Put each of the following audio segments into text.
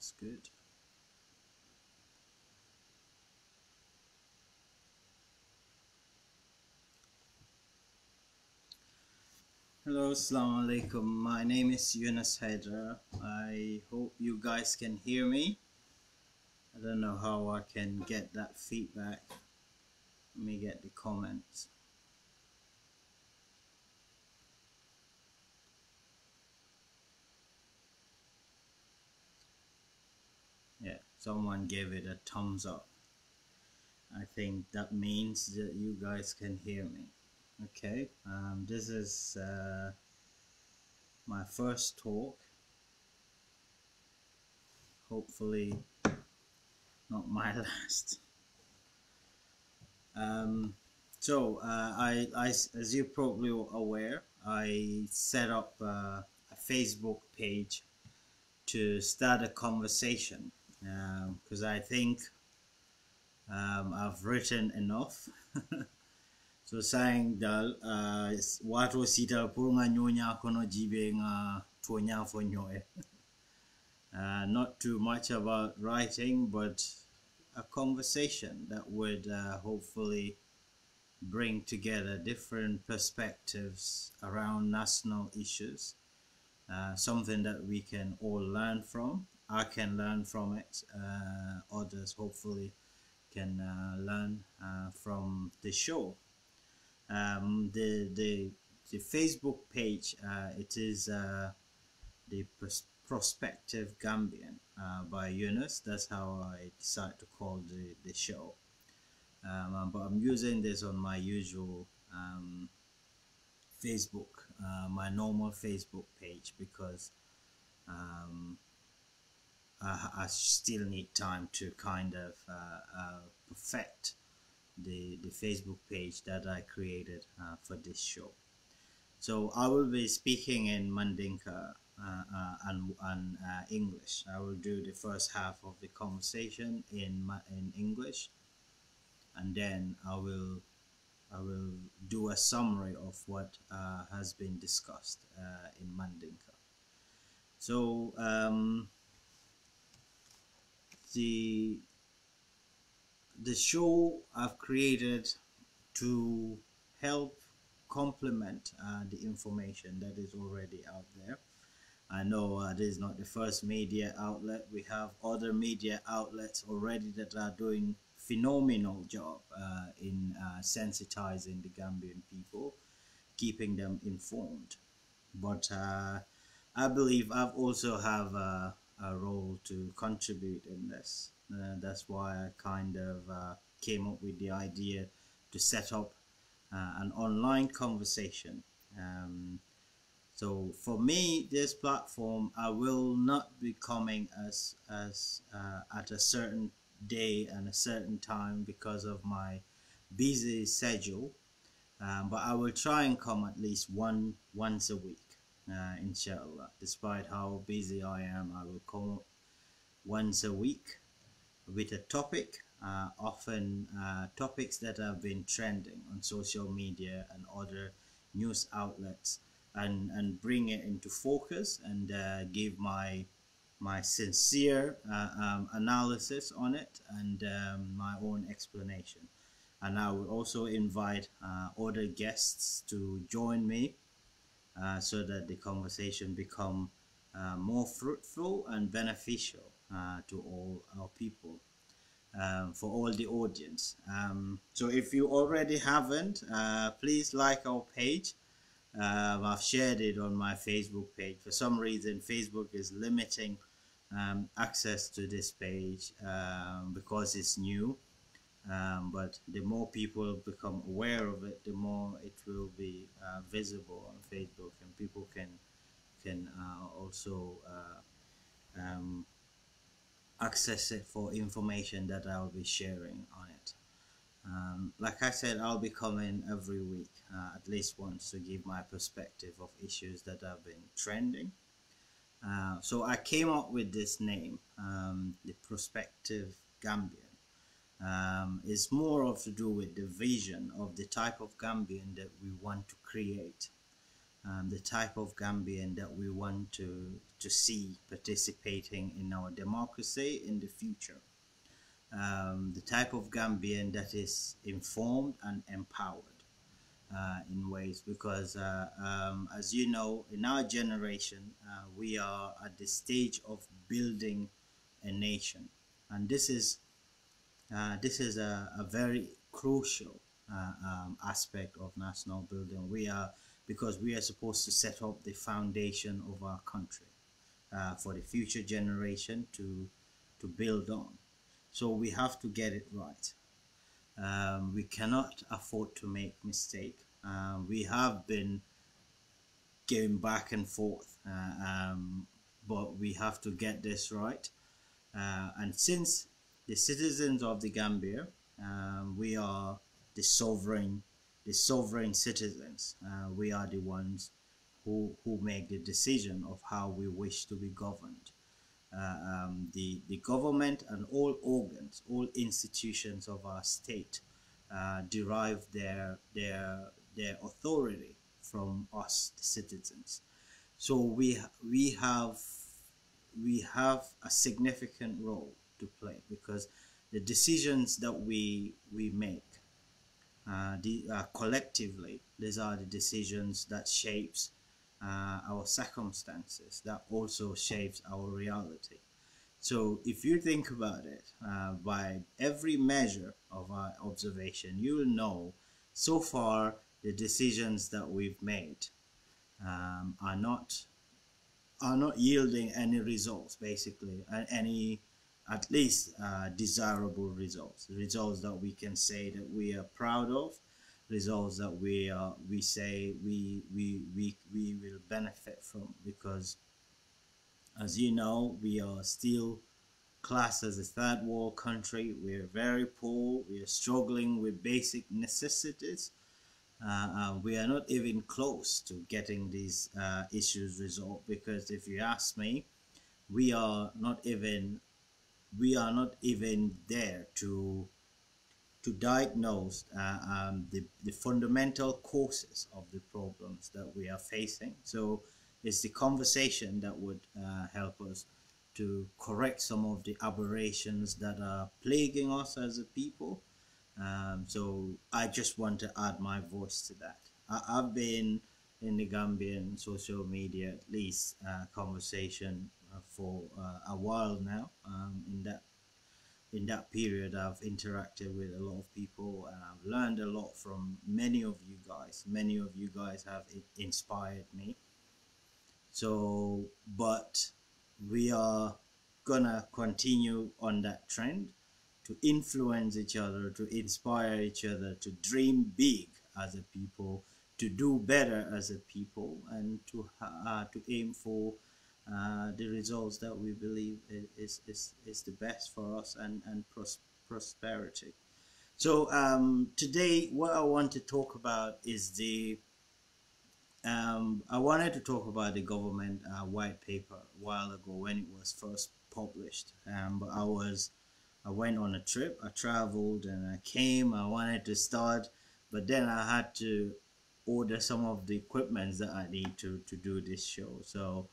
That's good. Hello, Assalamu alaikum. My name is Yunus. I hope you guys can hear me. I don't know how I can get that feedback. Let me get the comments. Yeah, someone gave it a thumbs up. I think that means that you guys can hear me. Okay, this is my first talk. Hopefully, not my last. As you're probably aware, I set up a Facebook page to start a conversation because I think I've written enough. So saying dal watu sita purunga nyonya kono jibe nga tuonya fonyoe. Not too much about writing, but a conversation that would hopefully bring together different perspectives around national issues, something that we can all learn from. I can learn from it. Others hopefully can learn from the show. The Facebook page, it is the Prospective Gambian by Yunus. That's how I decided to call the show. But I'm using this on my usual Facebook, my normal Facebook page, because I still need time to kind of perfect the Facebook page that I created for this show. So I will be speaking in Mandinka and English. I will do the first half of the conversation in English, and then I will do a summary of what has been discussed in Mandinka. So the show I've created to help complement the information that is already out there. I know this is not the first media outlet. We have other media outlets already that are doing phenomenal job in sensitizing the Gambian people, keeping them informed. But I believe I've also have a role to contribute in this. That's why I kind of came up with the idea to set up an online conversation. So for me, this platform, I will not be coming as at a certain day and a certain time because of my busy schedule. But I will try and come at least once a week, inshallah. Despite how busy I am, I will come once a week with a topic, often topics that have been trending on social media and other news outlets, and bring it into focus and give my sincere analysis on it and my own explanation. And I will also invite other guests to join me so that the conversation become more fruitful and beneficial to all our people, for all the audience. So if you already haven't, please like our page. I've shared it on my Facebook page. For some reason, Facebook is limiting access to this page because it's new. But the more people become aware of it, the more it will be visible on Facebook, and people can also access it for information that I'll be sharing on it. Like I said, I'll be coming every week, at least once, to give my perspective of issues that have been trending. So I came up with this name, the Prospective Gambian. It's more of to do with the vision of the type of Gambian that we want to create. the type of Gambian that we want to see participating in our democracy in the future. The type of Gambian that is informed and empowered in ways, because as you know, in our generation, we are at the stage of building a nation, and this is a very crucial aspect of national building. We are Because we are supposed to set up the foundation of our country for the future generation to build on. So we have to get it right. We cannot afford to make mistake. We have been going back and forth, but we have to get this right. And since the citizens of the Gambia, we are the sovereign citizens. We are the ones who make the decision of how we wish to be governed. The government and all organs, all institutions of our state derive their authority from us, the citizens. So we have a significant role to play, because the decisions that we make collectively, these are the decisions that shapes our circumstances, that also shapes our reality. So if you think about it, by every measure of our observation, you will know so far the decisions that we've made um, are not are not yielding any results, basically, any at least desirable results that we can say that we are proud of, results that we say we will benefit from, because as you know, we are still classed as a third world country. We are very poor. We are struggling with basic necessities. We are not even close to getting these issues resolved, because if you ask me, we are not even there to diagnose the fundamental causes of the problems that we are facing. So it's the conversation that would help us to correct some of the aberrations that are plaguing us as a people. So I just want to add my voice to that. I've been in the Gambian social media, at least conversation, for a while now. In that period, I've interacted with a lot of people, and I've learned a lot from many of you guys. Many of you guys have inspired me. So, but we are gonna continue on that trend, to influence each other, to inspire each other, to dream big as a people, to do better as a people, and to aim for the results that we believe is the best for us, and prosperity. So today, what I want to talk about is I wanted to talk about the government white paper a while ago when it was first published. But I went on a trip, I traveled, and I came. I wanted to start, but then I had to order some of the equipments that I need to do this show. So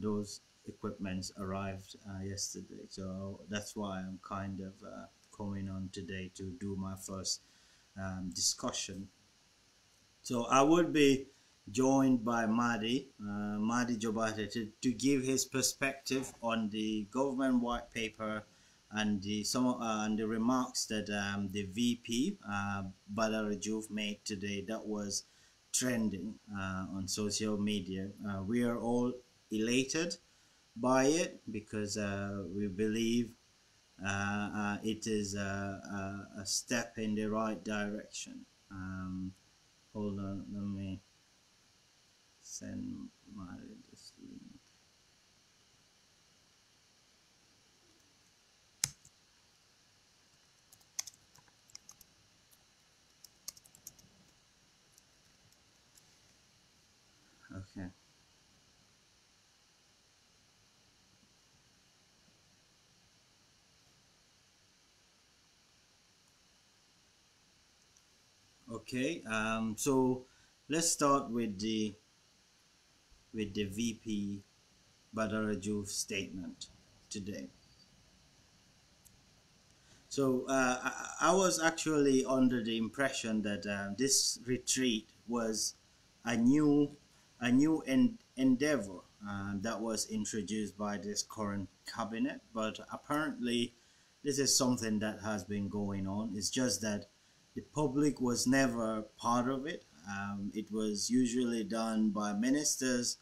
those equipments arrived yesterday. So that's why I'm kind of coming on today to do my first discussion. So I would be joined by Madi Jobarteh, to give his perspective on the government white paper and the remarks that the VP Badar Juve made today, that was trending on social media. We are all elated by it, because we believe it is a step in the right direction. Hold on, let me send my this link. Okay. Okay. So let's start with the with the VP Badaraju's statement today. So I was actually under the impression that this retreat was a new endeavor that was introduced by this current cabinet, but apparently this is something that has been going on. It's just that the public was never part of it. It was usually done by ministers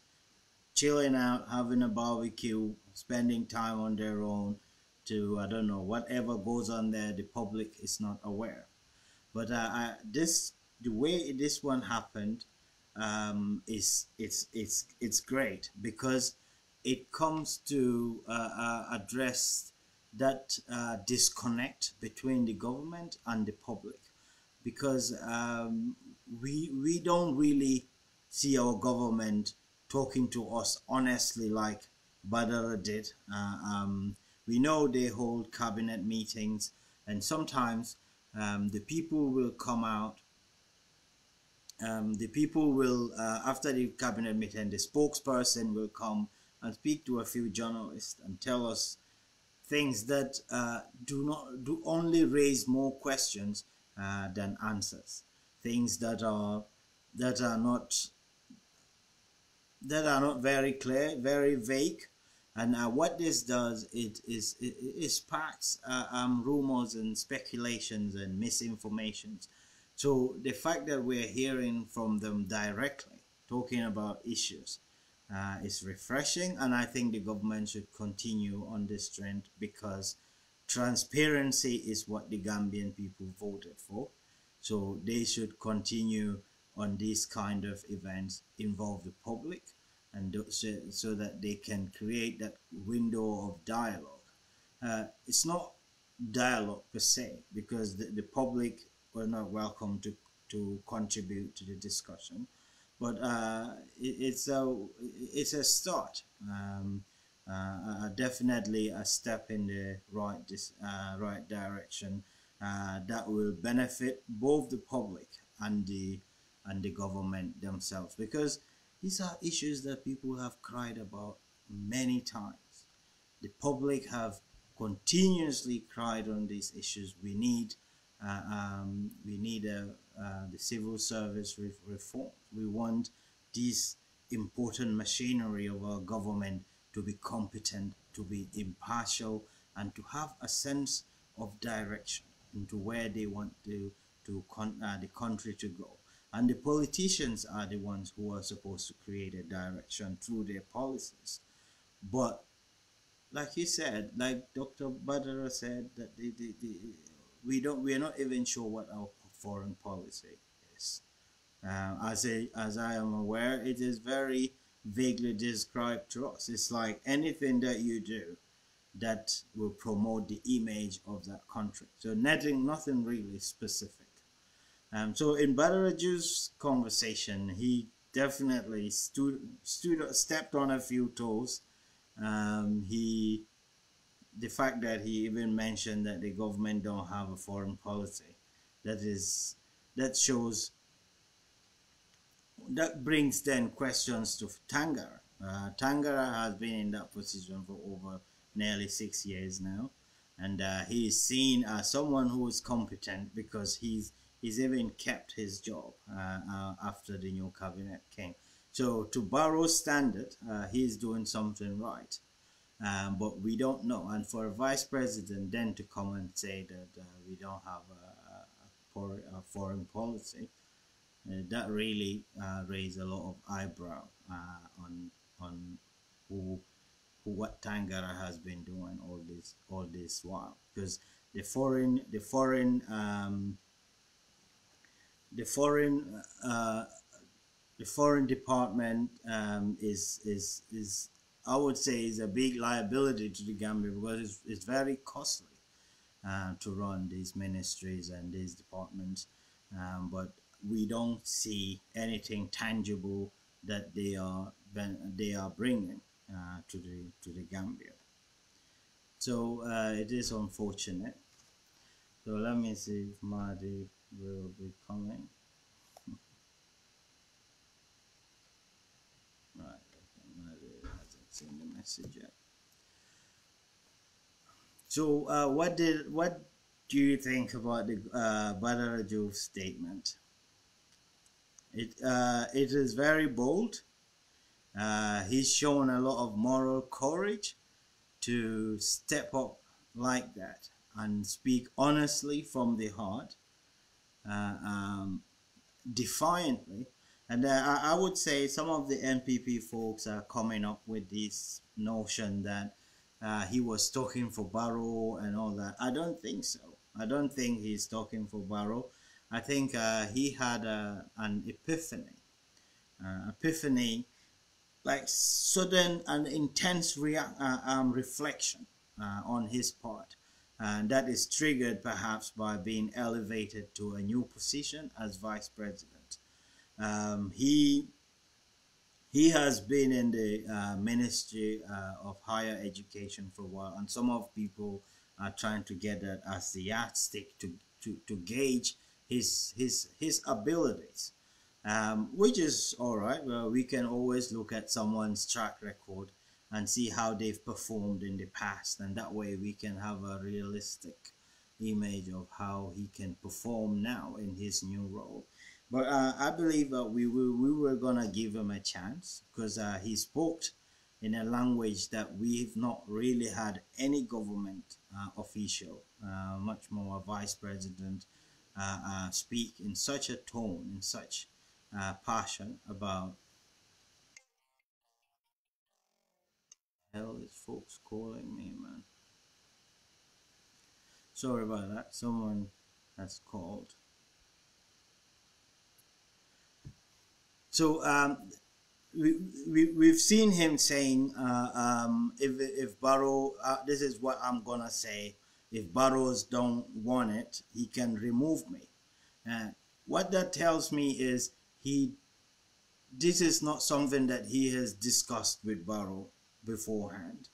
chilling out, having a barbecue, spending time on their own to, I don't know, whatever goes on there, the public is not aware. But the way this one happened is it's great because it comes to address that disconnect between the government and the public, because we don't really see our government talking to us honestly like Badara did. We know they hold cabinet meetings, and sometimes the people will come out. The people will, after the cabinet meeting, the spokesperson will come and speak to a few journalists and tell us things that do only raise more questions than answers. Things that are not very clear, very vague. And what this does, it sparks rumors and speculations and misinformations. So the fact that we're hearing from them directly, talking about issues, is refreshing, and I think the government should continue on this trend because transparency is what the Gambian people voted for. So they should continue on these kind of events, involve the public, and so that they can create that window of dialogue. It's not dialogue per se, because the public were not welcome to contribute to the discussion, but it's a start, definitely a step in the right direction that will benefit both the public and the government themselves, because these are issues that people have cried about many times. The public have continuously cried on these issues. We need the civil service reform. We want this important machinery of our government to be competent, to be impartial, and to have a sense of direction into where they want the country to go. And the politicians are the ones who are supposed to create a direction through their policies. But like you said, like Dr. Badara said, that we're not even sure what our foreign policy is. As I am aware, it is very vaguely described to us. It's like anything that you do that will promote the image of that country. So nothing really specific. So in Badaraju's conversation, he definitely stepped on a few toes. The fact that he even mentioned that the government don't have a foreign policy, that shows, that brings then questions to Tangara. Tangara has been in that position for over nearly 6 years now, and he is seen as someone who is competent because he's even kept his job after the new cabinet came. So to Barrow's standard, he's doing something right. But we don't know. And for a vice president then to come and say that we don't have a foreign policy, that really raised a lot of eyebrow on what Tangara has been doing all this while, because the foreign department is I would say is a big liability to the Gambia, because it's very costly to run these ministries and these departments, but we don't see anything tangible that they are bringing to the Gambia. So it is unfortunate. So let me see if Madi will be coming. Right. message yet. So, what do you think about the Badr Rajuf statement? It is very bold. He's shown a lot of moral courage to step up like that and speak honestly from the heart, uh, um, defiantly. And I would say some of the NPP folks are coming up with this notion that he was talking for Barrow and all that. I don't think so. I don't think he's talking for Barrow. I think he had an epiphany, like sudden and intense reflection on his part. And that is triggered perhaps by being elevated to a new position as vice president. He has been in the Ministry of Higher Education for a while, and some of people are trying to get that as the yardstick to gauge his abilities, which is all right. Well, we can always look at someone's track record and see how they've performed in the past, and that way we can have a realistic image of how he can perform now in his new role. But I believe that we were gonna give him a chance because he spoke in a language that we've not really had any government official, much more a vice president, speak in such a tone, in such passion about. Hell is folks calling me, man. Sorry about that. Someone has called. So we've seen him saying, if Barrow, this is what I'm gonna say, if Barrows don't want it, he can remove me. What that tells me is this is not something that he has discussed with Barrow beforehand.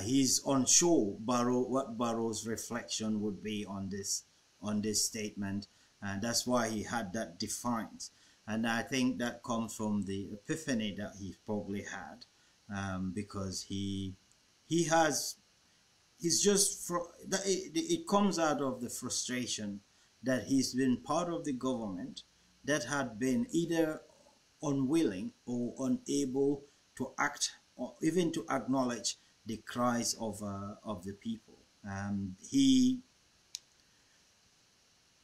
He's unsure what Barrow's reflection would be on this statement, and that's why he had that defiance. And I think that comes from the epiphany that he probably had, because he's just it comes out of the frustration that he's been part of the government that had been either unwilling or unable to act or even to acknowledge the cries of the people. He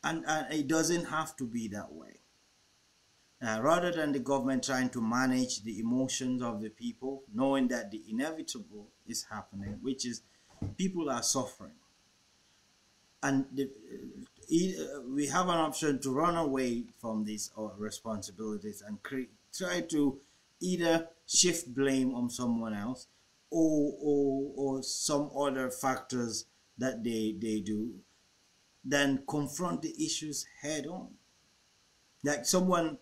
and it doesn't have to be that way. Rather than the government trying to manage the emotions of the people, knowing that the inevitable is happening, which is people are suffering, and we have an option to run away from these responsibilities and try to either shift blame on someone else or some other factors that they do, than confront the issues head on. Like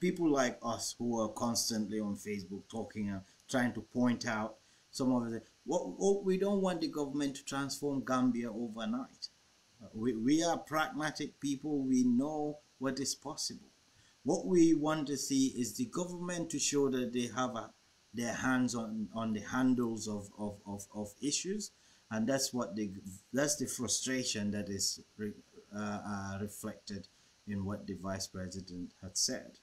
people like us who are constantly on Facebook talking and trying to point out some of the, what we don't want the government to transform Gambia overnight. We are pragmatic people. We know what is possible. What we want to see is the government to show that they have their hands on the handles of issues, and that's the frustration that is reflected in what the vice president had said.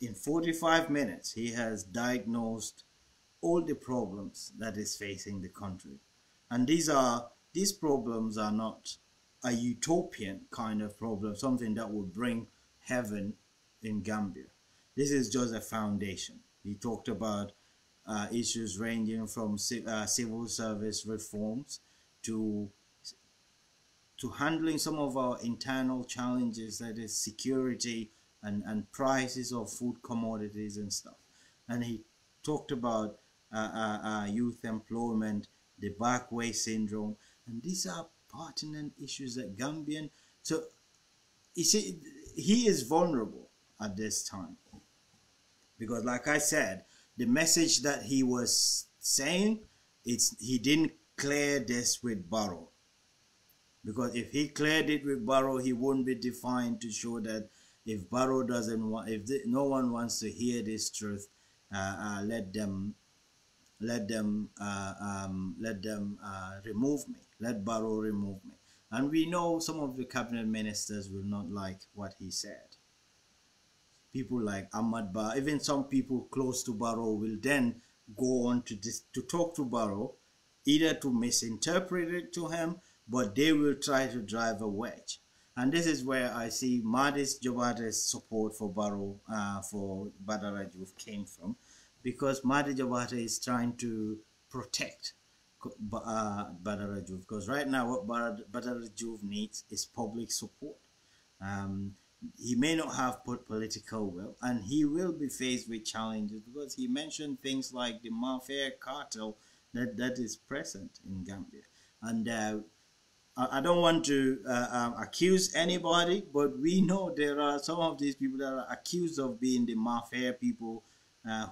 In 45 minutes, he has diagnosed all the problems that is facing the country. And these problems are not a utopian kind of problem, something that would bring heaven in Gambia. This is just a foundation. He talked about issues ranging from civil service reforms to handling some of our internal challenges, that is security and prices of food commodities and stuff. And he talked about youth employment, the backway syndrome, and these are pertinent issues that Gambian. So you see, he is vulnerable at this time because, like I said, the message that he was saying, he didn't clear this with Barrow. Because if he cleared it with Barrow, he wouldn't be defined to show that if Barrow doesn't want, no one wants to hear this truth, let them let them remove me. Let Barrow remove me. And we know some of the cabinet ministers will not like what he said. People like Ahmad Ba, even some people close to Barrow will then go on to talk to Barrow, either to misinterpret it to him, but they will try to drive a wedge. And this is where I see Madi's Jobarteh's support for Barrow, for Badara Juf came from, because Madi Jobarteh is trying to protect Badara Juf, because right now what Badara Juf needs is public support. Um, he may not have political will, and he will be faced with challenges because he mentioned things like the mafia cartel that is present in Gambia. And I don't want to accuse anybody, but we know there are some of these people that are accused of being the mafia people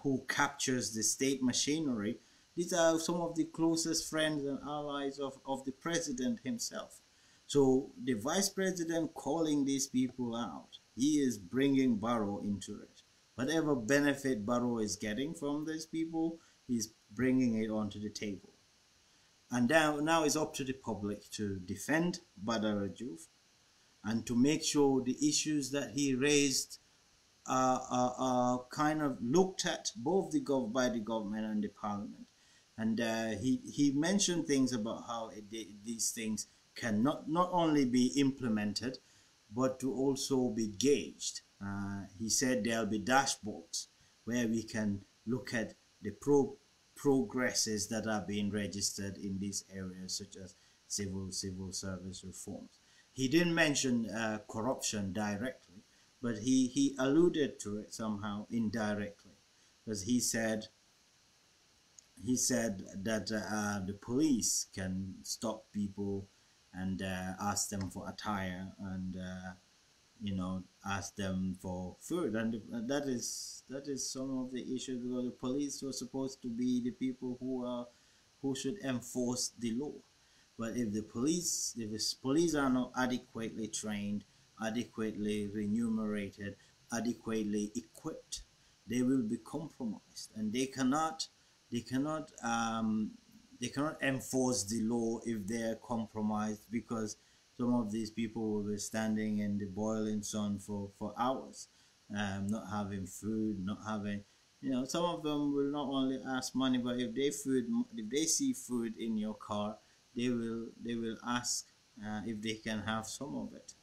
who captures the state machinery. These are some of the closest friends and allies of the president himself. So the vice president calling these people out, he is bringing Barrow into it. Whatever benefit Barrow is getting from these people, he's bringing it onto the table. And now it's up to the public to defend Badr Juf and to make sure the issues that he raised are kind of looked at both by the government and the parliament. And he mentioned things about how these things can not only be implemented, but to also be gauged. He said there'll be dashboards where we can look at the progresses that are being registered in these areas, such as civil service reforms. He didn't mention corruption directly, but he alluded to it somehow indirectly, because he said that the police can stop people and ask them for attire and ask them for food, and that is some of the issues, because the police were supposed to be the people who should enforce the law. But if the police are not adequately trained, adequately remunerated, adequately equipped, they will be compromised, and they cannot enforce the law if they are compromised, because some of these people will be standing in the boiling sun for hours, not having food, not having, some of them will not only ask money, but if they see food in your car, they will ask if they can have some of it.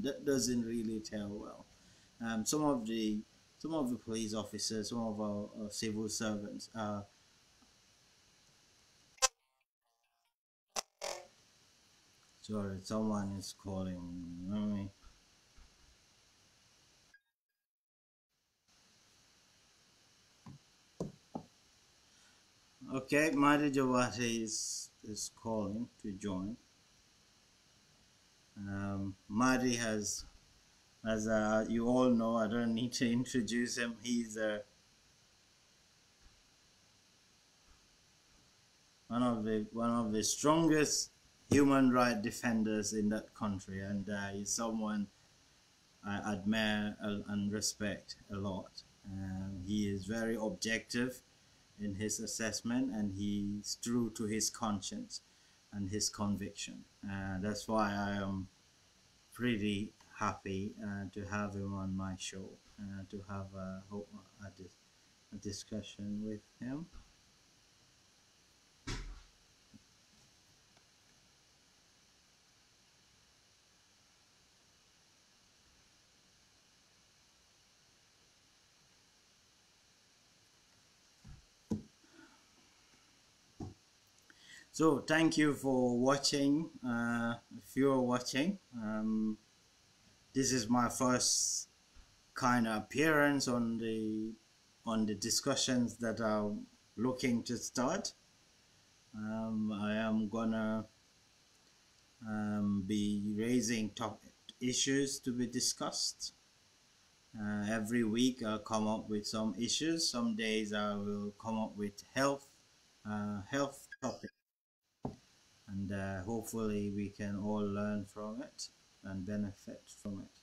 That doesn't really tell well. Some of the police officers, some of our civil servants are. Sorry, someone is calling me. Okay, Madi Jawati is calling to join. Madi as you all know, I don't need to introduce him. He's one of the strongest human rights defenders in that country, and he's someone I admire and respect a lot. He is very objective in his assessment, and he's true to his conscience and his conviction. That's why I am pretty happy to have him on my show, to have a discussion with him. So thank you for watching. If you're watching, this is my first kind of appearance on the discussions that are looking to start. I am gonna be raising top issues to be discussed. Every week I'll come up with some issues. Some days I will come up with health topics, and hopefully we can all learn from it and benefit from it.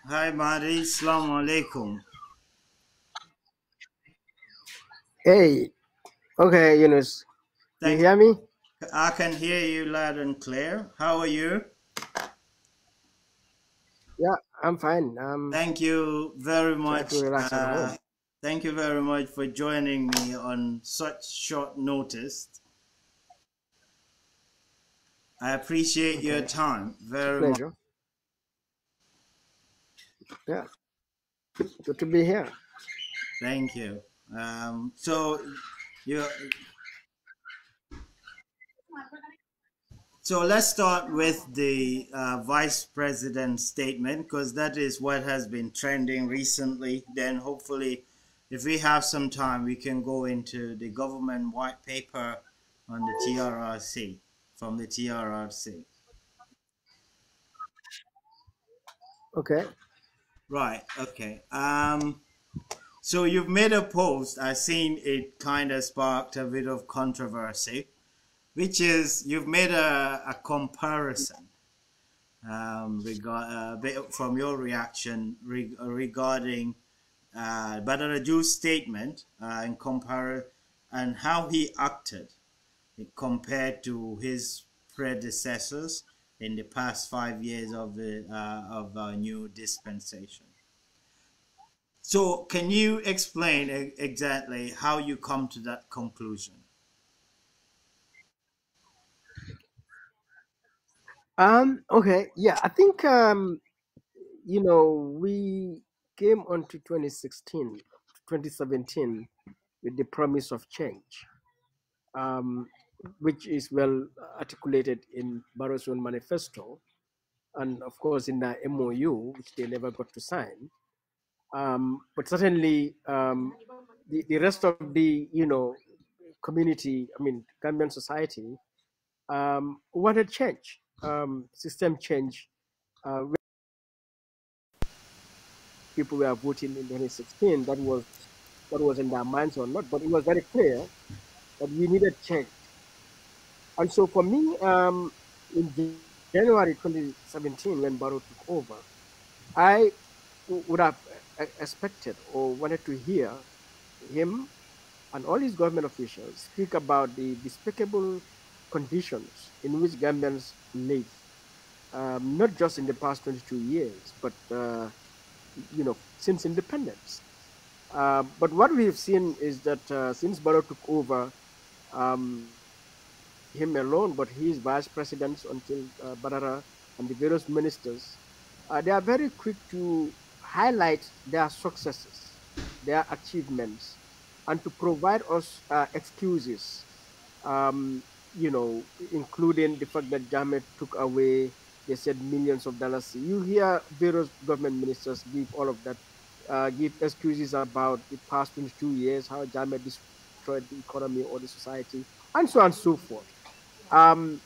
Hi, Madi. Assalamu alaikum. Hey, okay, Yunus. You Thank. hear me? I can hear you loud and clear. How are you? Yeah, I'm fine. I'm Thank you very trying to much. relax at home. Thank you very much for joining me on such short notice. I appreciate your Okay, time it's a very much. pleasure. Yeah, good to be here. Thank you. So you So let's start with the vice president's statement because that is what has been trending recently. Then, hopefully, if we have some time, we can go into the government white paper on the TRRC from the TRRC. Okay. Right. Okay. So you've made a post. I've seen it kind of sparked a bit of controversy, which is you've made a comparison from your reaction regarding Badaraju's statement and compare and how he acted compared to his predecessors in the past 5 years of our new dispensation. So, can you explain exactly how you come to that conclusion? Okay. Yeah, I think we came onto 2016, 2017 with the promise of change, um, which is well articulated in Barro's own manifesto, and of course in the MOU, which they never got to sign. But certainly, the rest of the community, I mean, Gambian society, wanted change, system change. People were voting in 2016. That was in their minds or not, but it was very clear that we needed change. And so for me, in January 2017, when Barrow took over, I would have expected or wanted to hear him and all his government officials speak about the despicable conditions in which Gambians live, not just in the past 22 years, but since independence. But what we've seen is that since Barrow took over, not him alone, but his vice presidents until Barara and the various ministers, they are very quick to highlight their successes, their achievements, and to provide us excuses, um, including the fact that Jammeh took away, they said, millions of dollars. You hear various government ministers give all of that, give excuses about the past 22 years, how Jammeh destroyed the economy or the society, and so on and so forth. Um,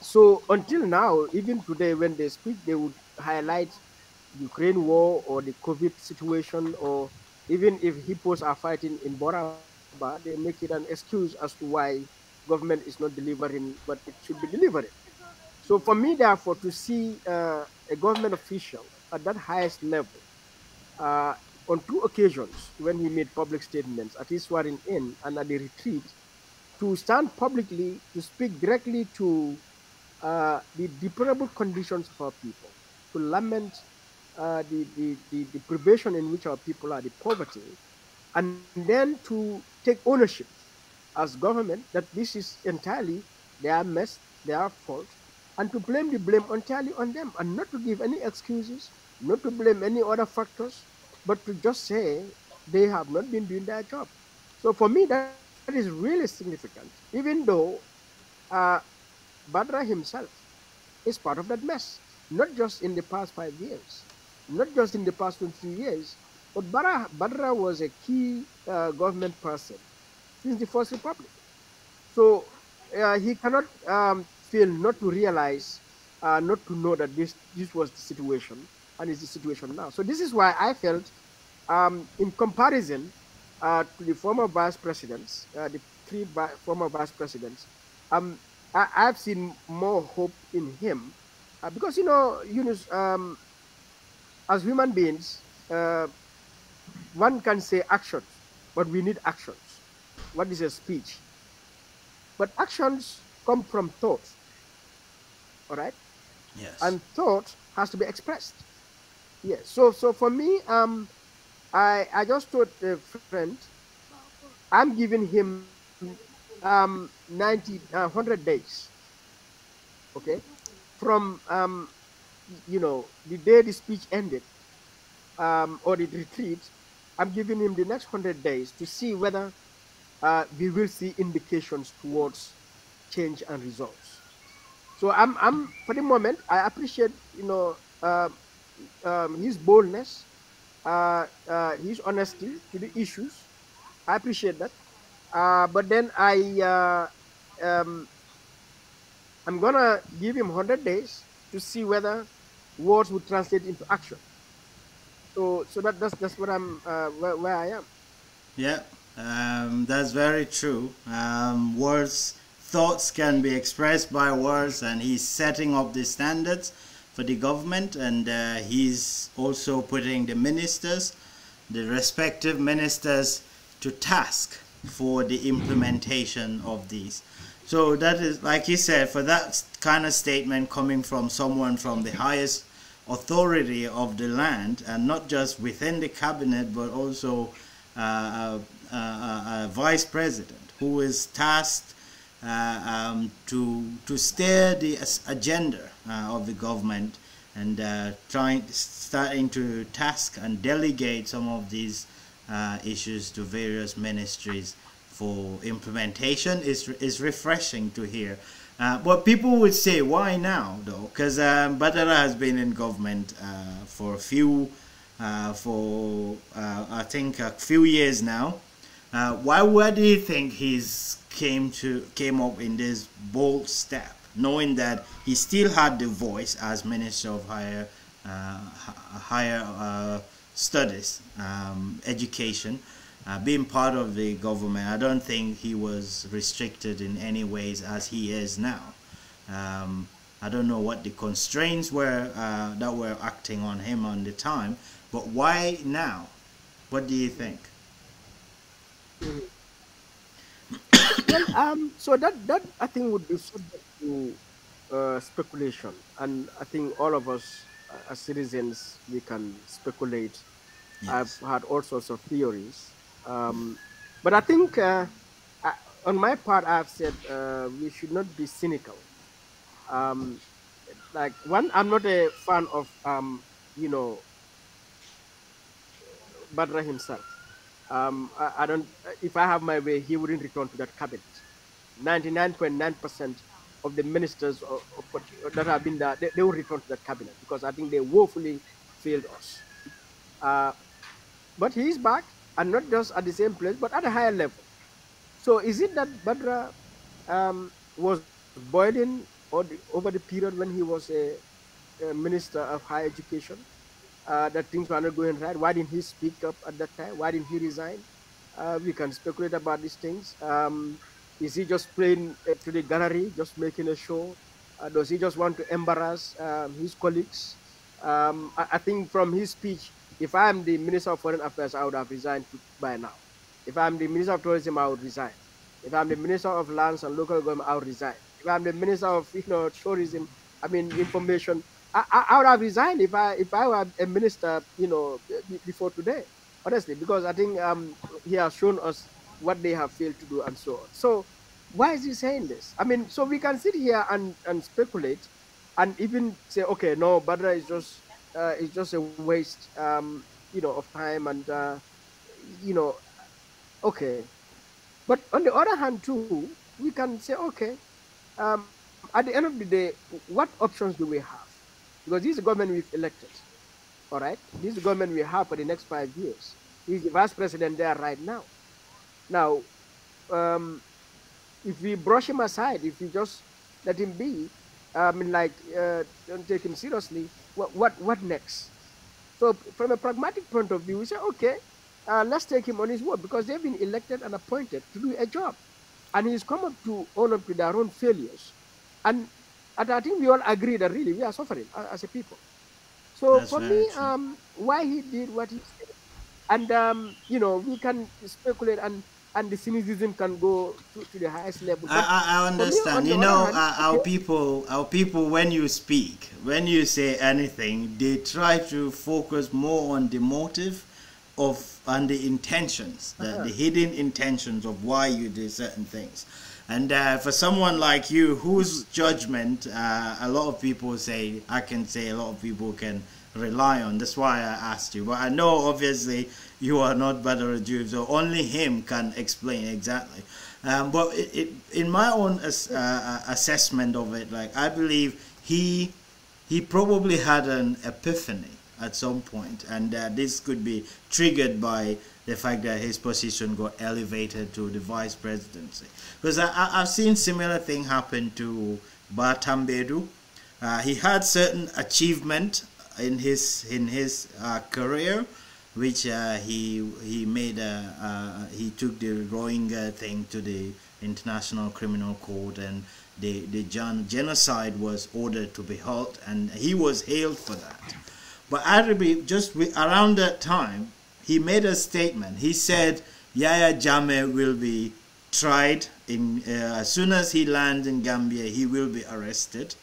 so until now, even today, when they speak, they would highlight Ukraine war or the COVID situation, or even if hippos are fighting in Boraba, they make it an excuse as to why government is not delivering what it should be delivering. So for me, therefore, to see a government official at that highest level uh, on two occasions when he made public statements at his swearing in and at the retreat, to stand publicly to speak directly to the deplorable conditions of our people, to lament the privation in which our people are, the poverty, and then to take ownership as government that this is entirely their mess, their fault, and to blame the blame entirely on them, and not to give any excuses, not to blame any other factors, but to just say they have not been doing their job. So for me, that is really significant, even though uh, Badra himself is part of that mess, not just in the past 5 years, not just in the past 22 years, but Badra was a key government person since the First Republic. So he cannot fail not to realize, not to know that this was the situation and is the situation now. So this is why I felt, in comparison to the former vice presidents, the three former vice presidents, um, I've seen more hope in him because Yunus, as human beings, one can say actions, but we need actions. What is a speech? But actions come from thought, all right? Yes. And thought has to be expressed. Yes. So for me, I just told a friend, I'm giving him 90, 100 days, okay, from the day the speech ended, or the retreat. I'm giving him the next 100 days to see whether we will see indications towards change and results. So I'm for the moment, I appreciate, his boldness, his honesty to the issues. I appreciate that. But then um, I'm gonna give him 100 days to see whether words would translate into action. So that's what I'm where I am. Yeah, that's very true. Words, thoughts can be expressed by words, and he's setting up the standards for the government, and he's also putting the ministers, the respective ministers, to task for the implementation of these. So that is, like you said, for that kind of statement coming from someone from the highest authority of the land, and not just within the cabinet, but also a vice president who is tasked to steer the agenda of the government, and starting to task and delegate some of these issues to various ministries for implementation is refreshing to hear. But people would say, why now, though? Because Badara has been in government for a few, I think a few years now. Why do you think he's came up in this bold step, knowing that he still had the voice as Minister of Higher Studies, Education, being part of the government? I don't think he was restricted in any ways as he is now. I don't know what the constraints were that were acting on him on the time, but why now? What do you think? Mhm. Well, so that I think would be subject to speculation, and I think all of us as citizens we can speculate. I've Yes. had all sorts of theories, um, but I think I, on my part, I've said we should not be cynical. Um, like one, I'm not a fan of you know Badra himself. I don't. If I have my way, he wouldn't return to that cabinet. 99.9% of the ministers that have been there, they will return to that cabinet because I think they woefully failed us. Uh, but he is back, and not just at the same place, but at a higher level. So is it that Badra was boiling over the period when he was a minister of higher education? That things were not going right. Why didn't he speak up at that time? Why didn't he resign? We can speculate about these things. Is he just playing to the gallery, just making a show? Does he just want to embarrass his colleagues? I think from his speech, if I'm the Minister of Foreign Affairs, I would have resigned by now. If I'm the Minister of Tourism, I would resign. If I'm the Minister of Lands and Local Government, I would resign. If I'm the Minister of tourism, I mean information, I would have resigned if I were a minister, before today, honestly, because I think he has shown us what they have failed to do and so on. So why is he saying this? I mean, so we can sit here and speculate and even say, okay, no, Badra is just a waste, of time and okay. But on the other hand, too, we can say, okay, at the end of the day, what options do we have? Because this is the government we've elected, all right? This is the government we have for the next 5 years. He's the vice president there right now. Now, um, if we brush him aside, if we just let him be, like don't take him seriously, what next? So, from a pragmatic point of view, we say, okay, let's take him on his word because they've been elected and appointed to do a job, and he's come up to own up to their own failures, and I think we all agree that really we are suffering as a people. So That's for very me, true. why he did what he said, and we can speculate, and the cynicism can go to the highest level. But I for me, understand. on the You other know, hand, okay, our people, when you speak, when you say anything, they try to focus more on the motive of and the intentions, the uh-huh, hidden intentions of why you do certain things. And for someone like you, whose mhm, judgment, a lot of people say, I can say a lot of people can rely on. That's why I asked you. But I know, obviously, you are not Badr Rajub, so only him can explain exactly. But in my own yeah, assessment of it, like I believe he probably had an epiphany at some point, and this could be triggered by the fact that his position got elevated to the vice presidency. Because I've seen similar thing happen to Batambedu. He had certain achievement in his career, which he made he took the Rohingya thing to the International Criminal Court, and the genocide was ordered to be halt, and he was hailed for that. But Arabi, around that time, he made a statement. He said Yaya Jammeh will be tried in as soon as he lands in Gambia. He will be arrested,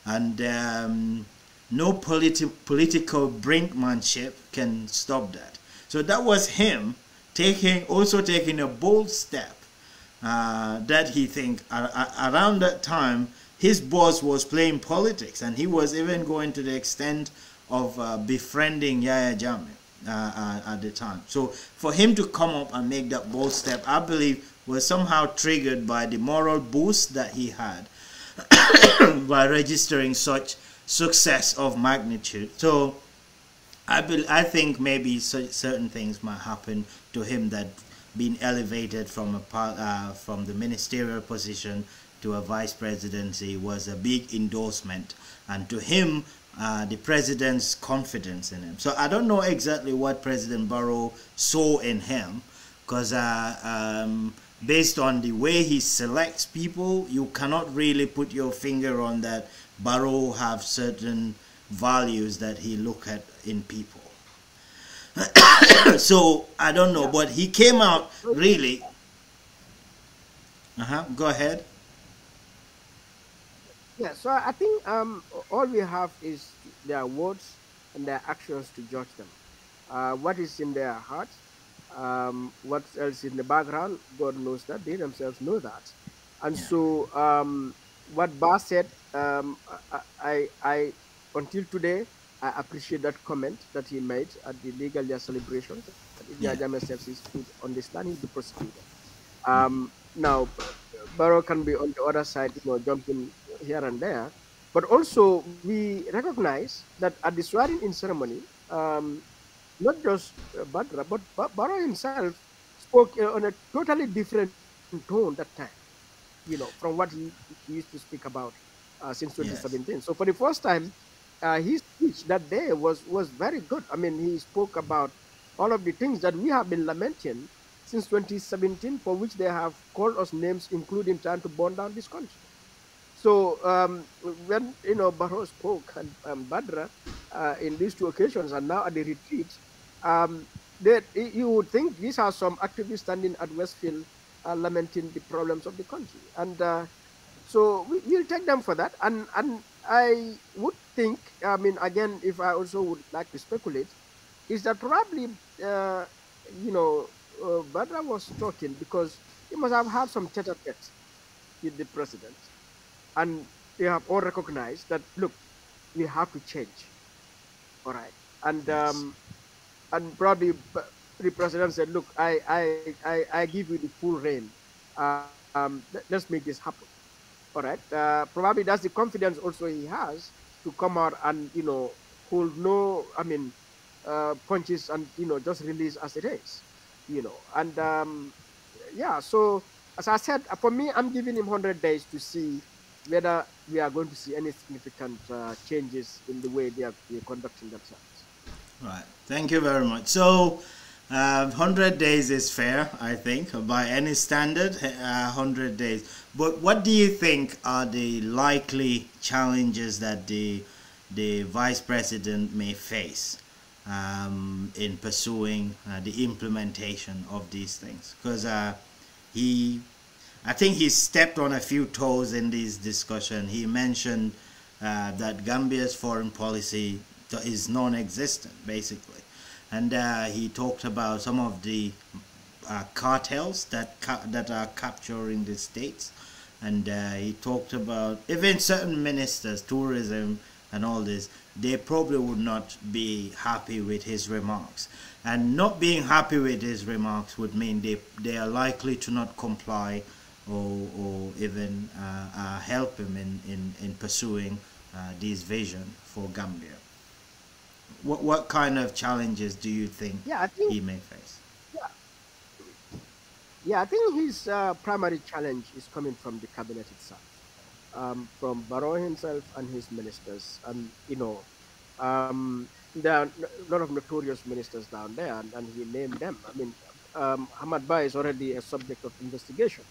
and no political brinkmanship can stop that. So that was him taking a bold step that he think around that time his boss was playing politics, and he was even going to the extent of befriending Yaya Jammeh at the time. So for him to come up and make that bold step, I believe, was somehow triggered by the moral boost that he had by registering such success of magnitude. So I think maybe certain things might happen to him, that being elevated from the ministerial position to a vice presidency was a big endorsement, and to him, the president's confidence in him. So I don't know exactly what President Barrow saw in him, because based on the way he selects people, you cannot really put your finger on that. Barrow have certain values that he look at in people. So I don't know, yeah. but he came out So really. Go ahead. yeah, so I think all we have is their words and their actions to judge them. What is in their heart, what else in the background, God knows that. They themselves know that. And Yeah, so what Bar said, I until today, I appreciate that comment that he made at the legal year celebrations. That if yeah, Yajame accepts his food on the stand, he'll be prosecuted. Now, Barrow can be on the other side, jumping here and there. But also, we recognize that at the swearing-in ceremony, not just Badra, but Barrow himself spoke on a totally different tone that time, from what he used to speak about since yes, 2017. So for the first time, his speech that day was very good. I mean, he spoke about all of the things that we have been lamenting since 2017, for which they have called us names, including trying to burn down this country. So when Barrow spoke, and Badra in these two occasions, and now at the retreat, that you would think these are some activists standing at Westfield lamenting the problems of the country, and so we'll take them for that. And I would think, I mean, again, if I also would like to speculate, is that probably you know Badra was talking because he must have had some tete-a-tete with the president, and they have all recognized that, look, we have to change, all right, yes, and probably the president said, look, I give you the full reign, let's make this happen, all right. Probably that's the confidence also he has to come out and hold no, I mean, punches, and just release as it is, and yeah. So as I said, for me, I'm giving him 100 days to see whether we are going to see any significant changes in the way they're conducting themselves. right. Thank you very much. So, 100 days is fair, I think, by any standard, 100 days. But what do you think are the likely challenges that the the vice president may face in pursuing the implementation of these things. Because he, I think he stepped on a few toes in this discussion. He mentioned that Gambia's foreign policy is non-existent, basically, and he talked about some of the cartels that are capturing the states, and he talked about even certain ministers, tourism, and all this. They probably would not be happy with his remarks, and not being happy with his remarks would mean they are likely to not comply or even help him in pursuing this vision for Gambia. What kind of challenges do you think Yeah, I think he may face? yeah, yeah, I think his primary challenge is coming from the cabinet itself, from Barrow himself and his ministers, and there are a lot of notorious ministers down there, and he named them. I mean, Hamad Bai is already a subject of investigation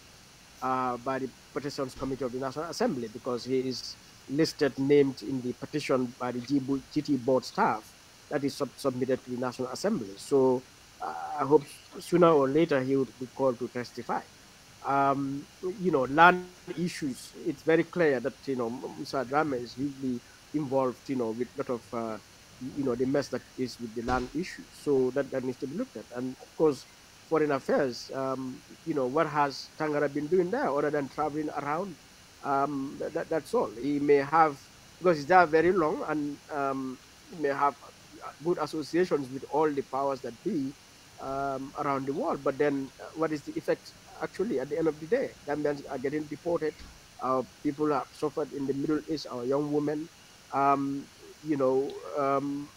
by the Petitions Committee of the National Assembly because he is listed, named in the petition by the GT board staff that is submitted to the National Assembly. So I hope sooner or later he would be called to testify. Land issues, it's very clear that, Musa Drama is hugely involved, with a lot of, the mess that is with the land issues. So that needs to be looked at. And of course, foreign affairs, what has Tangara been doing there other than traveling around? That's all. He may have, because he's there very long, and he may have good associations with all the powers that be around the world. But then, what is the effect actually at the end of the day? Gambians are getting deported. People have suffered in the Middle East. Our young women, um, you know, um,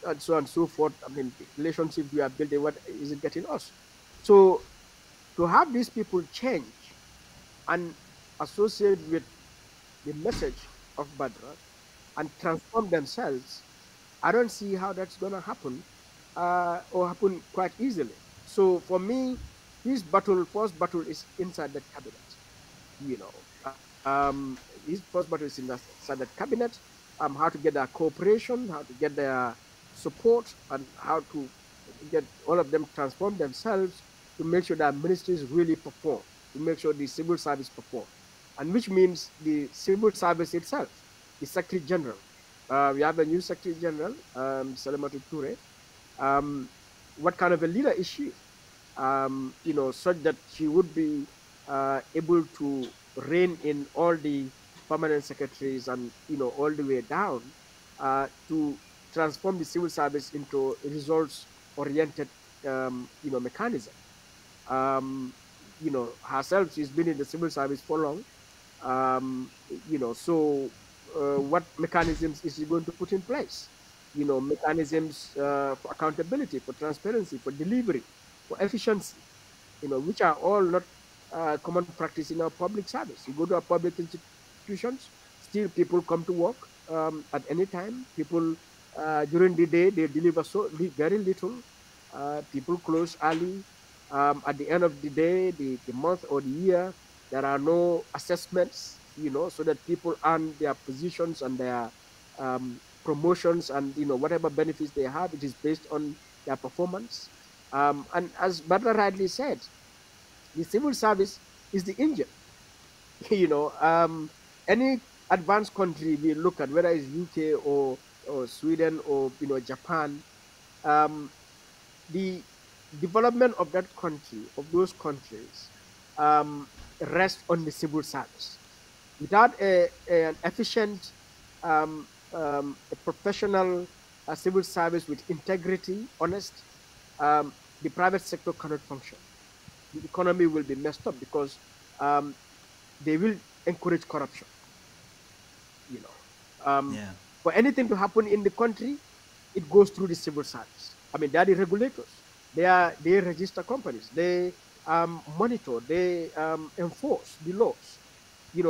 and so on and so forth. I mean, the relationship we are building, what is it getting us? So to have these people change and associate with the message of Badra and transform themselves, I don't see how that's going to happen or happen quite easily. So for me, first battle is inside that cabinet. You know, his first battle is inside that cabinet. How to get their cooperation, how to get their support, and how to get all of them transform themselves to make sure that ministries really perform, to make sure the civil service perform, and which means the civil service itself, the Secretary General. We have a new Secretary General, Salamatu Toure. Um, what kind of a leader is she? Such that she would be able to rein in all the permanent secretaries and all the way down to transform the civil service into a results-oriented mechanism. Um, Herself, she's been in the civil service for long. So what mechanisms is she going to put in place? Mechanisms for accountability, for transparency, for delivery, for efficiency, which are all not common practice in our public service. You go to our public institutions, still people come to work at any time. People during the day they deliver very little. People close early. At the end of the day, the month or the year, there are no assessments, so that people earn their positions and their promotions and whatever benefits they have. It is based on their performance. And as Butler rightly said, the civil service is the engine. Any advanced country we look at, whether it's UK or Sweden or Japan, um, the development of that country, of those countries, um, rests on the civil service. Without an efficient, a professional civil service with integrity, honest, the private sector cannot function. The economy will be messed up because um, they will encourage corruption. You know, um, Yeah. for anything to happen in the country, it goes through the civil service. I mean, they are the regulators. They register companies. They monitor. They enforce the laws.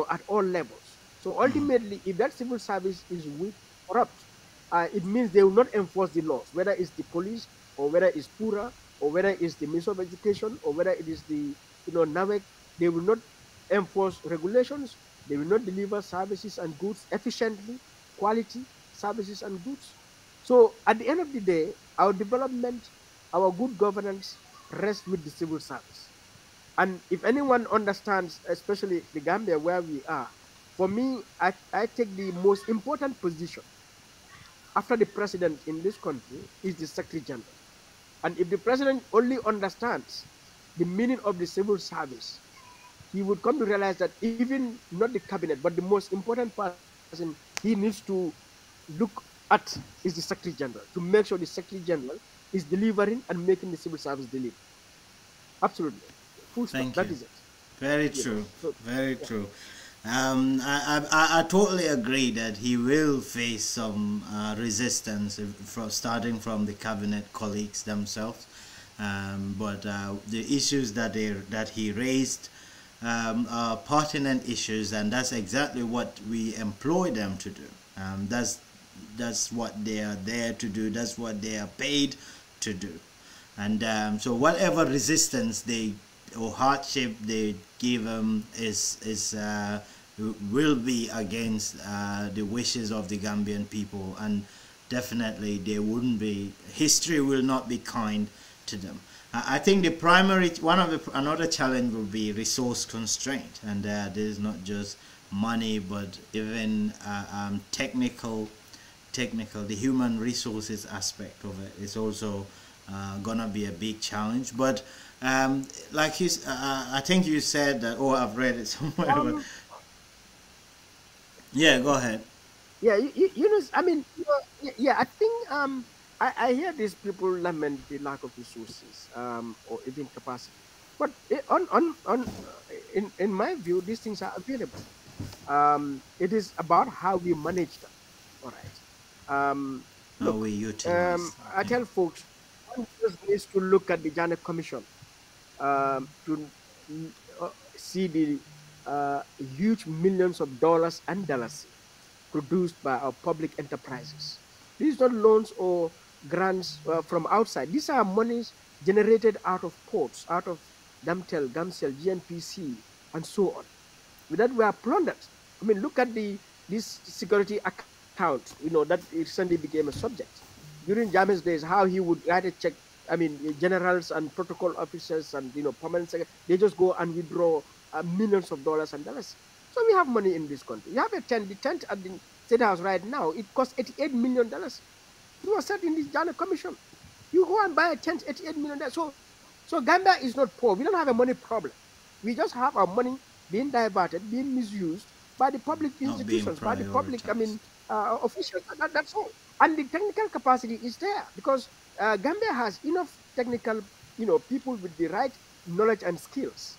At all levels. So ultimately, if that civil service is weak, corrupt, it means they will not enforce the laws, whether it's the police or whether it's Pura or whether it's the Ministry of Education or whether it is the NAWEC. They will not enforce regulations. They will not deliver services and goods efficiently, quality services and goods. So at the end of the day, our development, our good governance rests with the civil service. And if anyone understands, especially the Gambia where we are, for me, I take the most important position after the president in this country is the Secretary General. And if the president only understands the meaning of the civil service, he would come to realize that even not the cabinet, but the most important person he needs to look at is the Secretary General to make sure the Secretary General is delivering and making the civil service deliver. Absolutely. Full stop. Thank That you. is it. Very You know. true. So Very yeah. true. I totally agree that he will face some resistance starting from the cabinet colleagues themselves. But the issues that he raised are pertinent issues, and that's exactly what we employ them to do. That's what they are there to do. That's what they are paid to do. And so whatever resistance they or hardship they give them is will be against the wishes of the Gambian people, and definitely they wouldn't be. History will not be kind to them. I think the primary one of the another challenge will be resource constraint, and there is not just money but even technical, the human resources aspect of it is also gonna be a big challenge. But like I think you said that, or I've read it somewhere. But Um. yeah, go ahead. Yeah. You know. I mean. Yeah. I think. I hear these people lament the lack of resources. Or even capacity. But in my view, these things are available. It is about how we manage them. All right. How Look. we utilize. I Okay. tell folks, one just needs to look at the Janet Commission to see the huge millions of dollars and dollars produced by our public enterprises. These are not loans or grants from outside. These are monies generated out of ports, out of Damtel, Gamcel, GNPC, and so on. With that, we are plundered. I mean, look at this security account, that recently became a subject. During Jammeh's days, how he would write a check. I mean, generals and protocol officers and permanent secretary, they just go and withdraw millions of dollars and dollars. So we have money in this country. We have a tent. The tent at the State House right now, it costs $88 million. It was said in this Ghana Commission. You go and buy a tent, $88 million. So Gambia is not poor. We don't have a money problem. We just have our money being diverted, being misused by the public Not being institutions, by the public, prioritized. officials. That's all. And the technical capacity is there because Gambia has enough technical, people with the right knowledge and skills.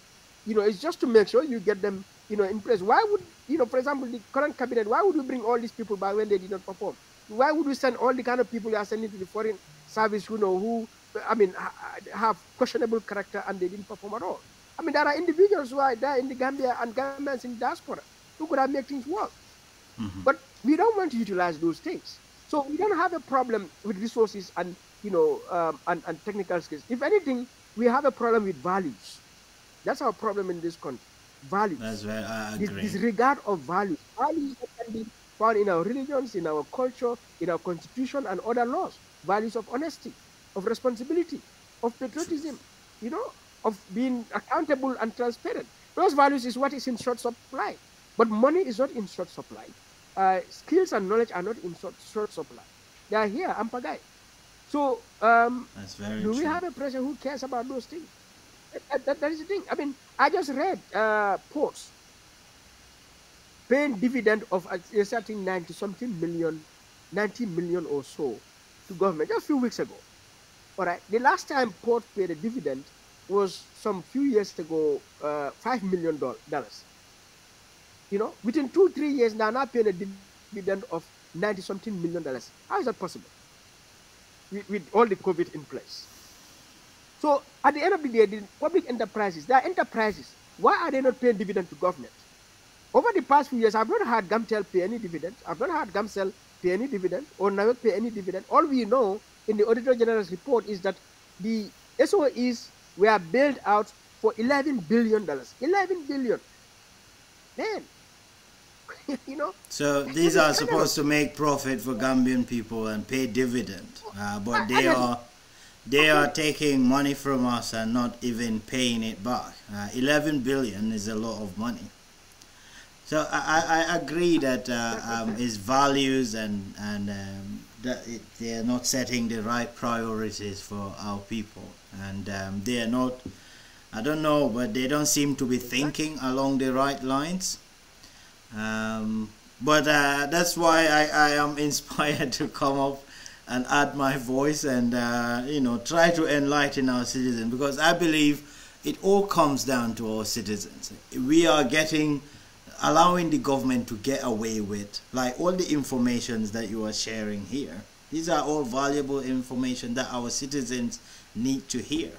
It's just to make sure you get them, in place. Why would, for example, the current cabinet, why would we bring all these people back when they did not perform? Why would we send all the kind of people you are sending to the foreign service who I mean, have questionable character and they didn't perform at all? I mean, there are individuals who are there in the Gambia and Gambians in diaspora who could have made things work. Hmm. But we don't want to utilize those things. So we don't have a problem with resources and and technical skills. If anything, we have a problem with values. That's our problem in this country. That's Values. where I This agree. disregard of values. Values that can be found in our religions, in our culture, in our constitution, and other laws. Values of honesty, of responsibility, of patriotism, of being accountable and transparent. Those values is what is in short supply. But money is not in short supply. Skills and knowledge are not in short supply. They are here, ampagai. So, That's very do we true. have a president who cares about those things? That is the thing. I mean, I just read ports paying dividend of a certain 90 something million, 90 million or so to government just a few weeks ago. All right. The last time port paid a dividend was some few years ago, $5 million. Within 2, 3 years, they're now paying a dividend of 90 something $1 million. How is that possible with all the COVID in place? So at the end of the day, the public enterprises, they are enterprises. Why are they not paying dividend to government? Over the past few years, I've not had Gamtel pay any dividend. I've not had Gamcel pay any dividend or Nawek pay any dividend. All we know in the Auditor General's report is that the SOEs were bailed out for $11 billion. $11 billion. Man, you know, So these it's are kind of supposed to make profit for Gambian people and pay dividend, but and they are taking money from us and not even paying it back. 11 billion is a lot of money. So I agree that his values and that they are not setting the right priorities for our people, and they are not. I don't know, but they don't seem to be exactly. thinking along the right lines. But that's why I am inspired to come up and add my voice and try to enlighten our citizens, because I believe it all comes down to our citizens. We are allowing the government to get away with, like, all the informations that you are sharing here. These are all valuable information that our citizens need to hear.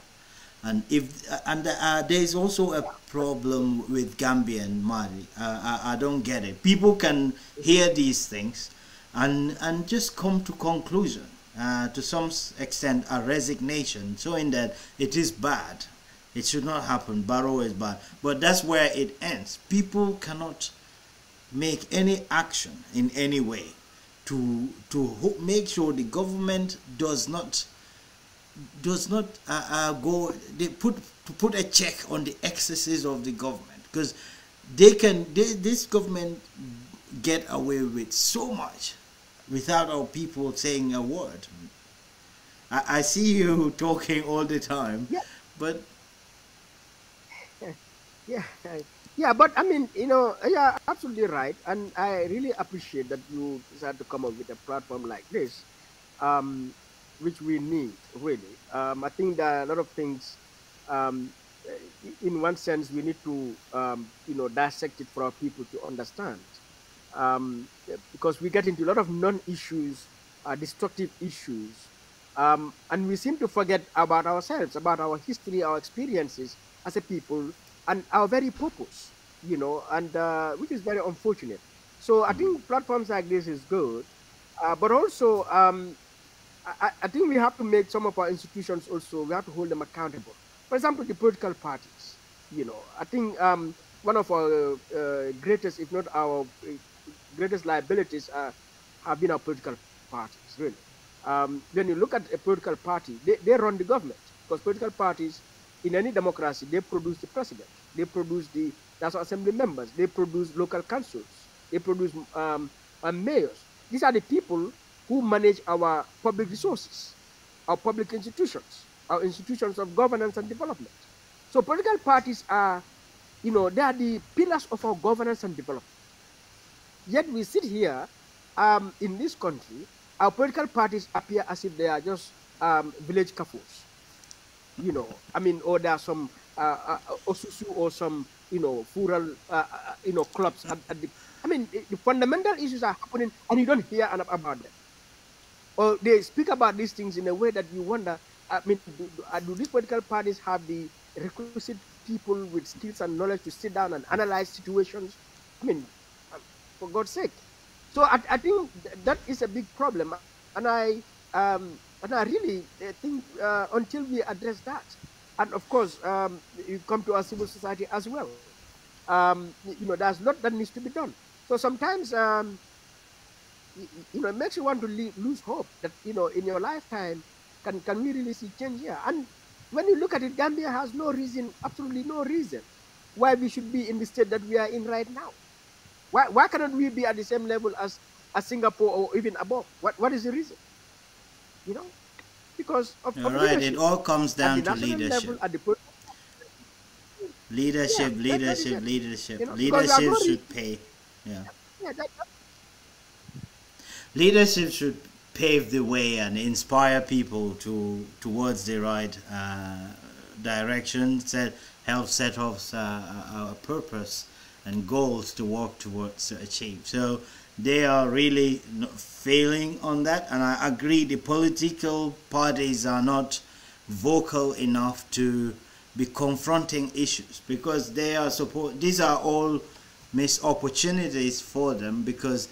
And if and there is also a problem with Gambian Mali. I don't get it. People can hear these things and just come to conclusion, to some extent a resignation, showing that it is bad. It should not happen. Barrow is bad. But that's where it ends. People cannot make any action in any way to make sure the government does not go they put a check on the excesses of the government, because this government get away with so much without our people saying a word. I see you talking all the time, Yeah, but yeah, yeah. But I mean, yeah, absolutely right. And I really appreciate that you decided to come up with a platform like this, um, which we need really. I think that a lot of things, um, in one sense, we need to, dissect it for our people to understand. Because we get into a lot of non-issues, destructive issues, and we seem to forget about ourselves, about our history, our experiences as a people, and our very purpose, and which is very unfortunate. So I think platforms like this is good, but also I think we have to make some of our institutions also, we have to hold them accountable. For example, the political parties. I think one of our greatest, if not our greatest liabilities, have been our political parties, really. When you look at a political party, they run the government, because political parties in any democracy, they produce the president, they produce the national assembly members, they produce local councils, they produce mayors. These are the people who manage our public resources, our public institutions, our institutions of governance and development. So political parties are, they are the pillars of our governance and development. Yet we sit here in this country, our political parties appear as if they are just village kafus. I mean, or there are some osusu or some, rural, clubs at the. I mean, the fundamental issues are happening, and you don't hear about them, or they speak about these things in a way that you wonder. I mean, do these political parties have the requisite people with skills and knowledge to sit down and analyze situations? I mean, for God's sake. So I think that is a big problem, and I really think until we address that, and of course, you come to our civil society as well. There's a lot that needs to be done. So sometimes, it makes you want to lose hope that in your lifetime, can we really see change here? And when you look at it, Gambia has no reason, absolutely no reason, why we should be in the state that we are in right now. Why cannot we be at the same level as Singapore or even above? What is the reason? You know, because you're of right. It leadership all comes at the down to national level, leadership. at the yeah, Leadership, that is leadership, it. leadership. Because we have Leadership no should reason. pay. Yeah. Yeah, Leadership should pave the way and inspire people towards the right direction. Help set off our purpose and goals to work towards to achieve. So they are really failing on that, and I agree. The political parties are not vocal enough to be confronting issues, because they are support. These are all missed opportunities for them, because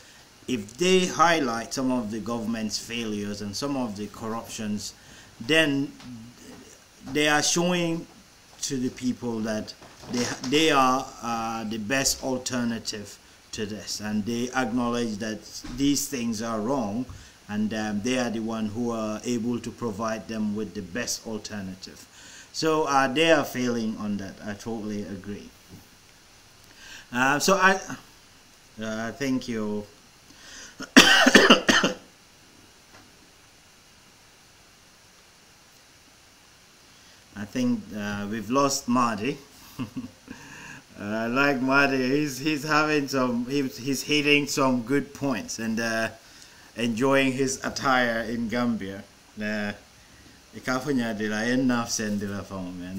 if they highlight some of the government's failures and some of the corruptions, then they are showing to the people that they are the best alternative to this, and they acknowledge that these things are wrong, and they are the one who are able to provide them with the best alternative. So they are failing on that. I totally agree. So I thank you. I think we've lost Madi. Like Madi, he's having some, he's hitting some good points, and enjoying his attire in Gambia. And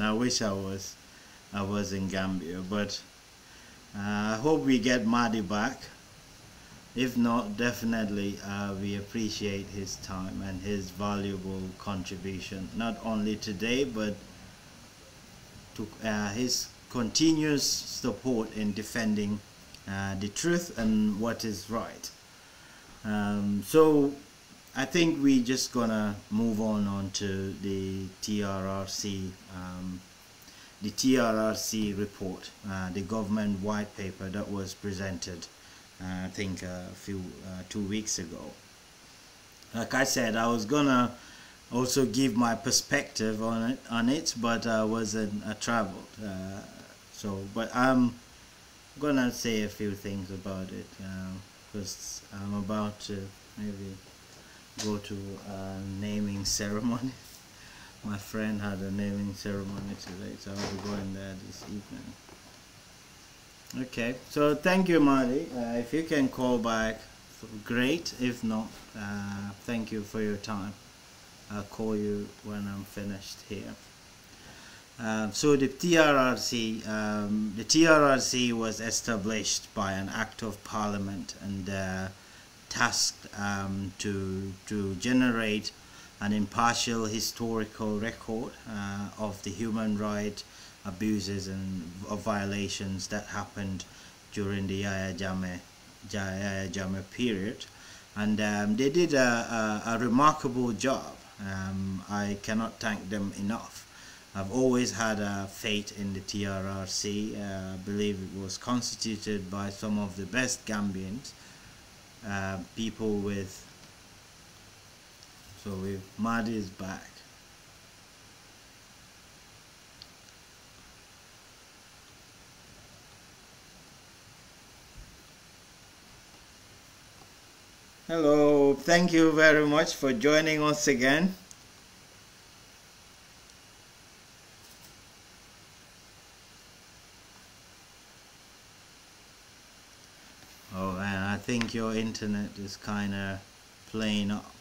I wish I was in Gambia, but I hope we get Madi back. If not, definitely we appreciate his time and his valuable contribution, not only today, but to his continuous support in defending the truth and what is right. So I think we just gonna move on to the TRRC report, the government white paper that was presented, I think a few 2 weeks ago. Like I said, I was gonna also give my perspective on it, but I traveled. But I'm gonna say a few things about it because I'm about to maybe go to a naming ceremony. My friend had a naming ceremony today, so I'll be going there this evening. Okay, so thank you, Madi. If you can call back, great. If not, thank you for your time. I'll call you when I'm finished here. So the TRRC was established by an act of parliament and tasked to generate an impartial historical record of the human rights abuses and violations that happened during the Yahya Jammeh period, and they did a remarkable job. I cannot thank them enough. I've always had faith in the TRRC. I believe it was constituted by some of the best Gambians, people with. So Madi is back. Hello, thank you very much for joining us again. Oh man, I think your internet is kind of playing up.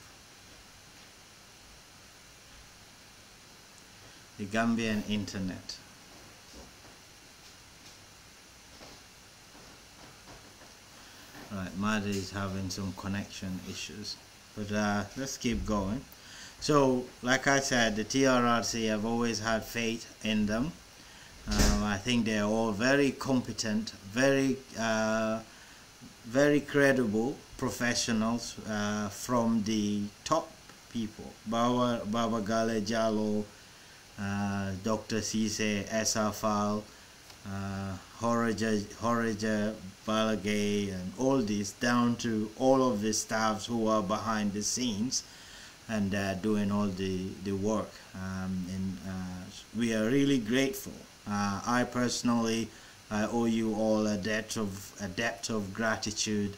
The Gambian internet. Right, Madi is having some connection issues, but let's keep going. So, like I said, the TRRC, I've always had faith in them. I think they are all very competent, very credible professionals from the top people. Baba Gale Jallo, Dr. Cisse, Esafal, Horaja Balagay, and all these, down to all of the staffs who are behind the scenes and doing all the work. We are really grateful. I personally, I owe you all a debt of gratitude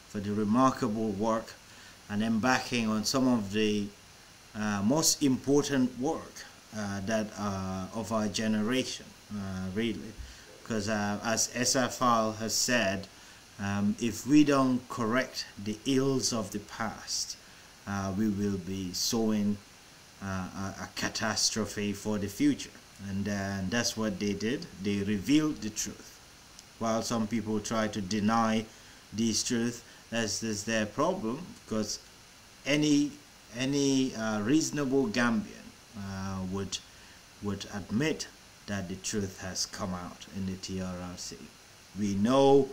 for the remarkable work and embarking on some of the most important work that of our generation, really, because as SFL has said, if we don't correct the ills of the past, we will be sowing a catastrophe for the future. And that's what they did. They revealed the truth. While some people try to deny this truth, that's their problem, because any reasonable Gambian would admit that the truth has come out in the TRRC. We know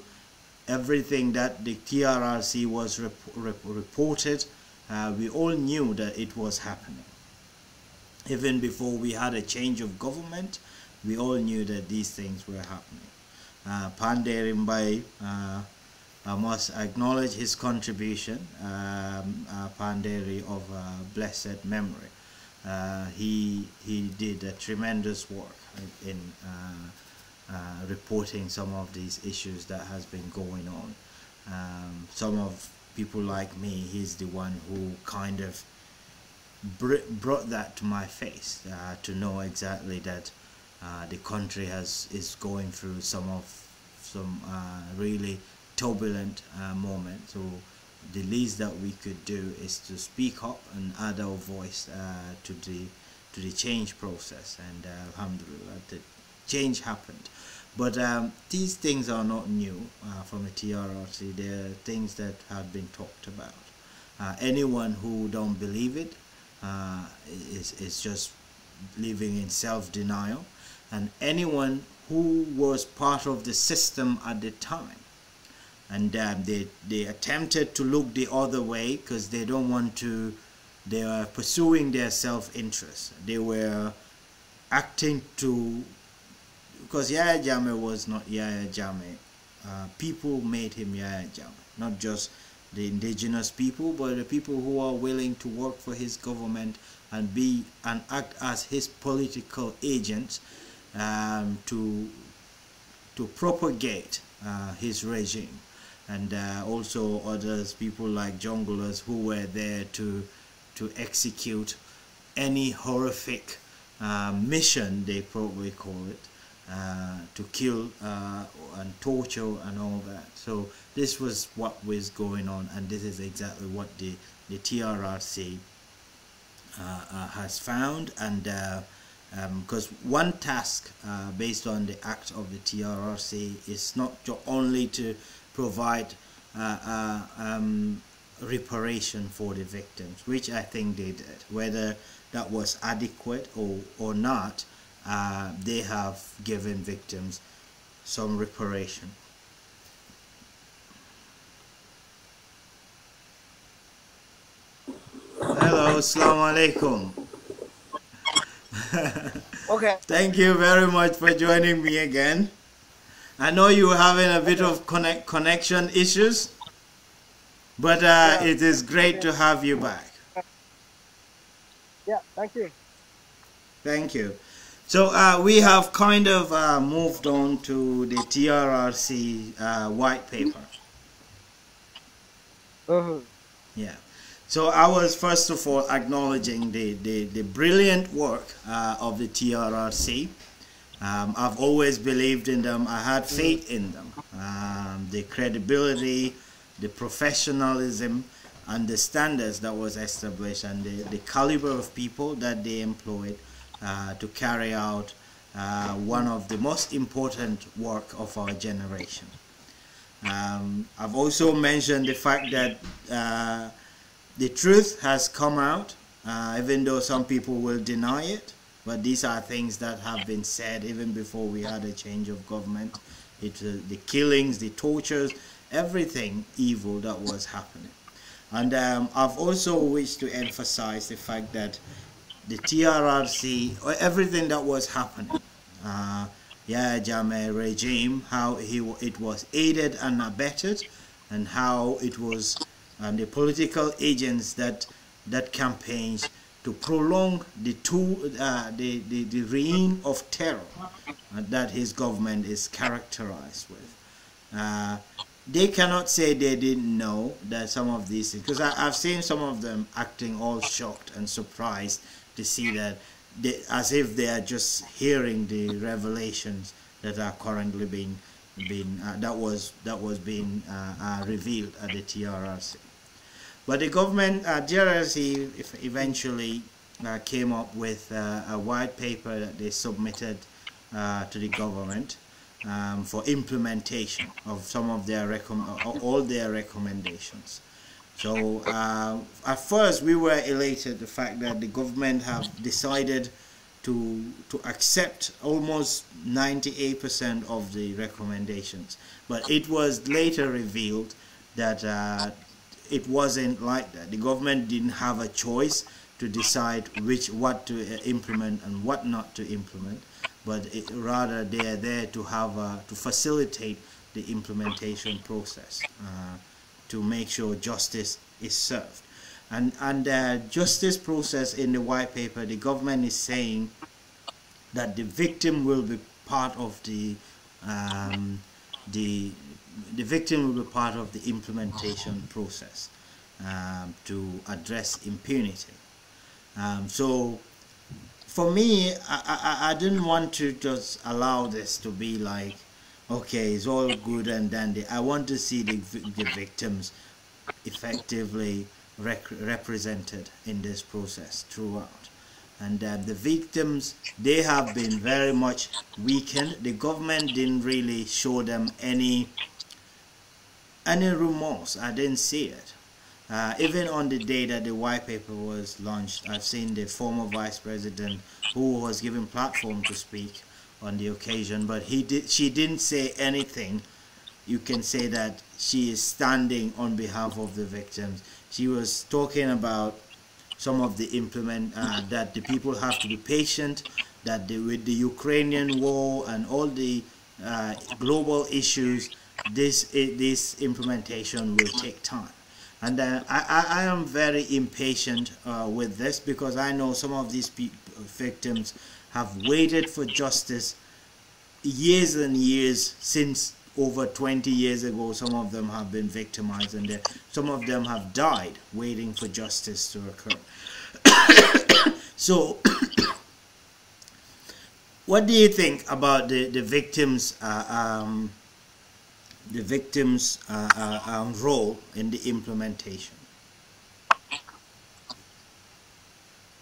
everything that the TRRC was reported. We all knew that it was happening. Even before we had a change of government, we all knew that these things were happening. Pandering by I must acknowledge his contribution, Panderi of blessed memory. He did a tremendous work in reporting some of these issues that has been going on. Some of people like me, he's the one who kind of brought that to my face, to know exactly that the country is going through some really turbulent moments. So the least that we could do is to speak up and add our voice to the change process, and alhamdulillah, the change happened. But these things are not new from the TRRC. They're things that have been talked about. Anyone who don't believe it is just living in self-denial, and anyone who was part of the system at the time, and they attempted to look the other way because they don't want to, they are pursuing their self-interest. They were acting to, because Yahya Jammeh was not Yahya Jammeh. People made him Yahya Jammeh, not just the indigenous people, but the people who are willing to work for his government and act as his political agents to propagate his regime. And also others, people like junglers who were there to execute any horrific mission, they probably call it, to kill and torture and all that. So this was what was going on, and this is exactly what the TRRC has found. And because one task based on the act of the TRRC is not only to provide reparation for the victims, which I think they did. Whether that was adequate or not, they have given victims some reparation. Hello, assalamu alaikum. Okay. Thank you very much for joining me again. I know you were having a bit of connection issues, but Yeah. it is great to have you back. Yeah. Thank you. Thank you. So we have kind of moved on to the TRRC white paper. Yeah. So I was first of all acknowledging the brilliant work of the TRRC. I've always believed in them. I had faith in them. The credibility, the professionalism, and the standards that was established, and the caliber of people that they employed to carry out one of the most important work of our generation. I've also mentioned the fact that the truth has come out, even though some people will deny it. But these are things that have been said even before we had a change of government. The killings, the tortures, everything evil that was happening. And I've also wished to emphasize the fact that the TRRC, or everything that was happening, Yahya Jammeh regime, how it was aided and abetted, and how it was the political agents that campaigns to prolong the reign of terror that his government is characterized with. They cannot say they didn't know that some of these things, because I've seen some of them acting all shocked and surprised to see that, as if they are just hearing the revelations that are currently being being revealed at the TRRC. But the government, TRRC eventually came up with a white paper that they submitted to the government for implementation of some of their all their recommendations. So at first we were elated the fact that the government have decided to accept almost 98% of the recommendations, but it was later revealed that it wasn't like that. The government didn't have a choice to decide what to implement and what not to implement, but rather they are there to have to facilitate the implementation process to make sure justice is served. And justice process in the white paper, the government is saying that the victim will be part of um, the the victim will be part of the implementation process to address impunity. So for me, I didn't want to just allow this to be like, okay, it's all good and dandy. I want to see the victims effectively represented in this process throughout. And the victims, they have been very much weakened. The government didn't really show them any remorse. I didn't see it. Even on the day that the white paper was launched, I've seen the former vice president who was given platform to speak on the occasion, but she didn't say anything. You can say that she is standing on behalf of the victims. She was talking about some of the that the people have to be patient, that with the Ukrainian war and all the global issues, this implementation will take time. And I am very impatient with this because I know some of these victims have waited for justice years and years. Since over 20 years ago, some of them have been victimized, and some of them have died waiting for justice to occur. So what do you think about the victims role in the implementation?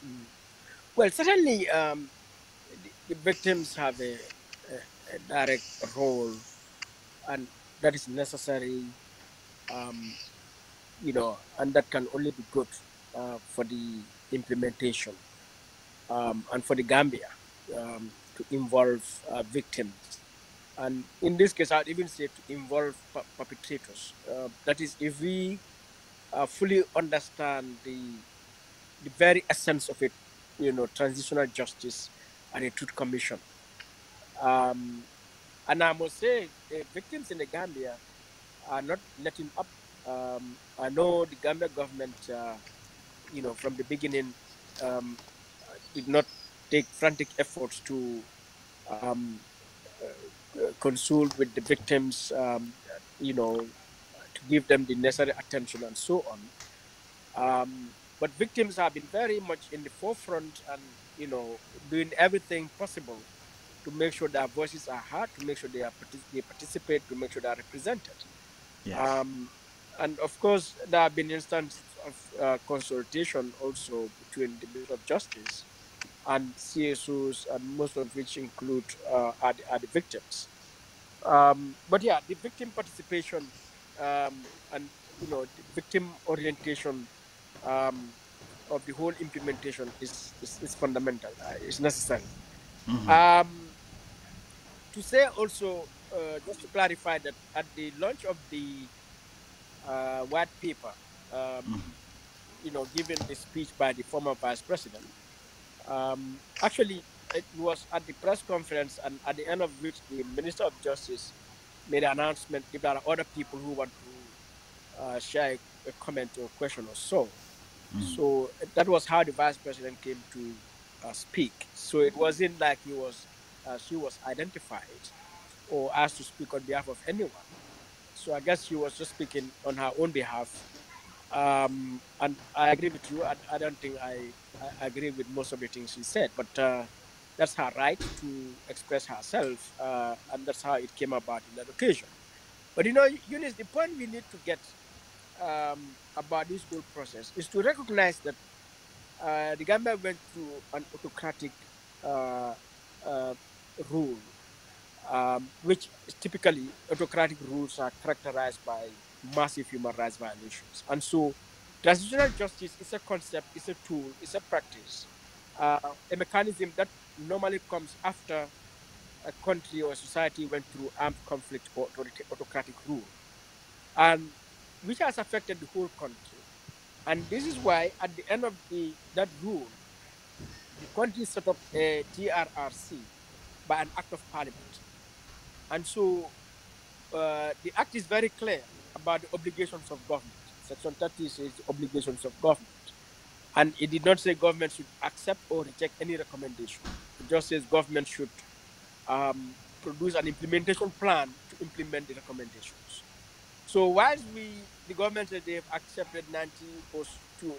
Mm. Well, certainly, the victims have a direct role, and that is necessary, um, and that can only be good for the implementation, and for the Gambia to involve victims. And in this case, I'd even say to involve perpetrators. That is, if we fully understand the very essence of it, transitional justice and a truth commission. Um, and I must say, victims in the Gambia are not letting up. I know the Gambia government, from the beginning, um, did not take frantic efforts to um, consult with the victims, to give them the necessary attention and so on. But victims have been very much in the forefront and, doing everything possible to make sure their voices are heard, to make sure they participate, to make sure they are represented. Yes. Um, and of course, there have been instances of consultation also between the Ministry of Justice and CSOs, and most of which include are the victims. But yeah, the victim participation, and the victim orientation um, of the whole implementation is fundamental. It's necessary. Mm-hmm. Um, to say also, just to clarify that at the launch of the white paper, um, given the speech by the former vice president, actually, it was at the press conference, and at the end of which the Minister of Justice made an announcement if there are other people who want to share a comment or question or so. Mm-hmm. So that was how the vice president came to speak. So it wasn't like she was identified or asked to speak on behalf of anyone. So I guess she was just speaking on her own behalf. And I agree with you. I don't think I agree with most of the things she said, but that's her right to express herself, and that's how it came about in that occasion. But Eunice, the point we need to get about this whole process is to recognize that the Gambia went through an autocratic uh, uh, rule, which is typically autocratic rules are characterized by massive human rights violations. And so, transitional justice is a concept, it's a tool, it's a practice, a mechanism that normally comes after a country or a society went through armed conflict or autocratic rule, and which has affected the whole country. And this is why, at the end of that rule, the country set up a TRRC by an act of parliament. And so the act is very clear about the obligations of government. Section 30 says the obligations of government. And it did not say government should accept or reject any recommendation. It just says government should produce an implementation plan to implement the recommendations. So whilst the government said they've accepted 90 or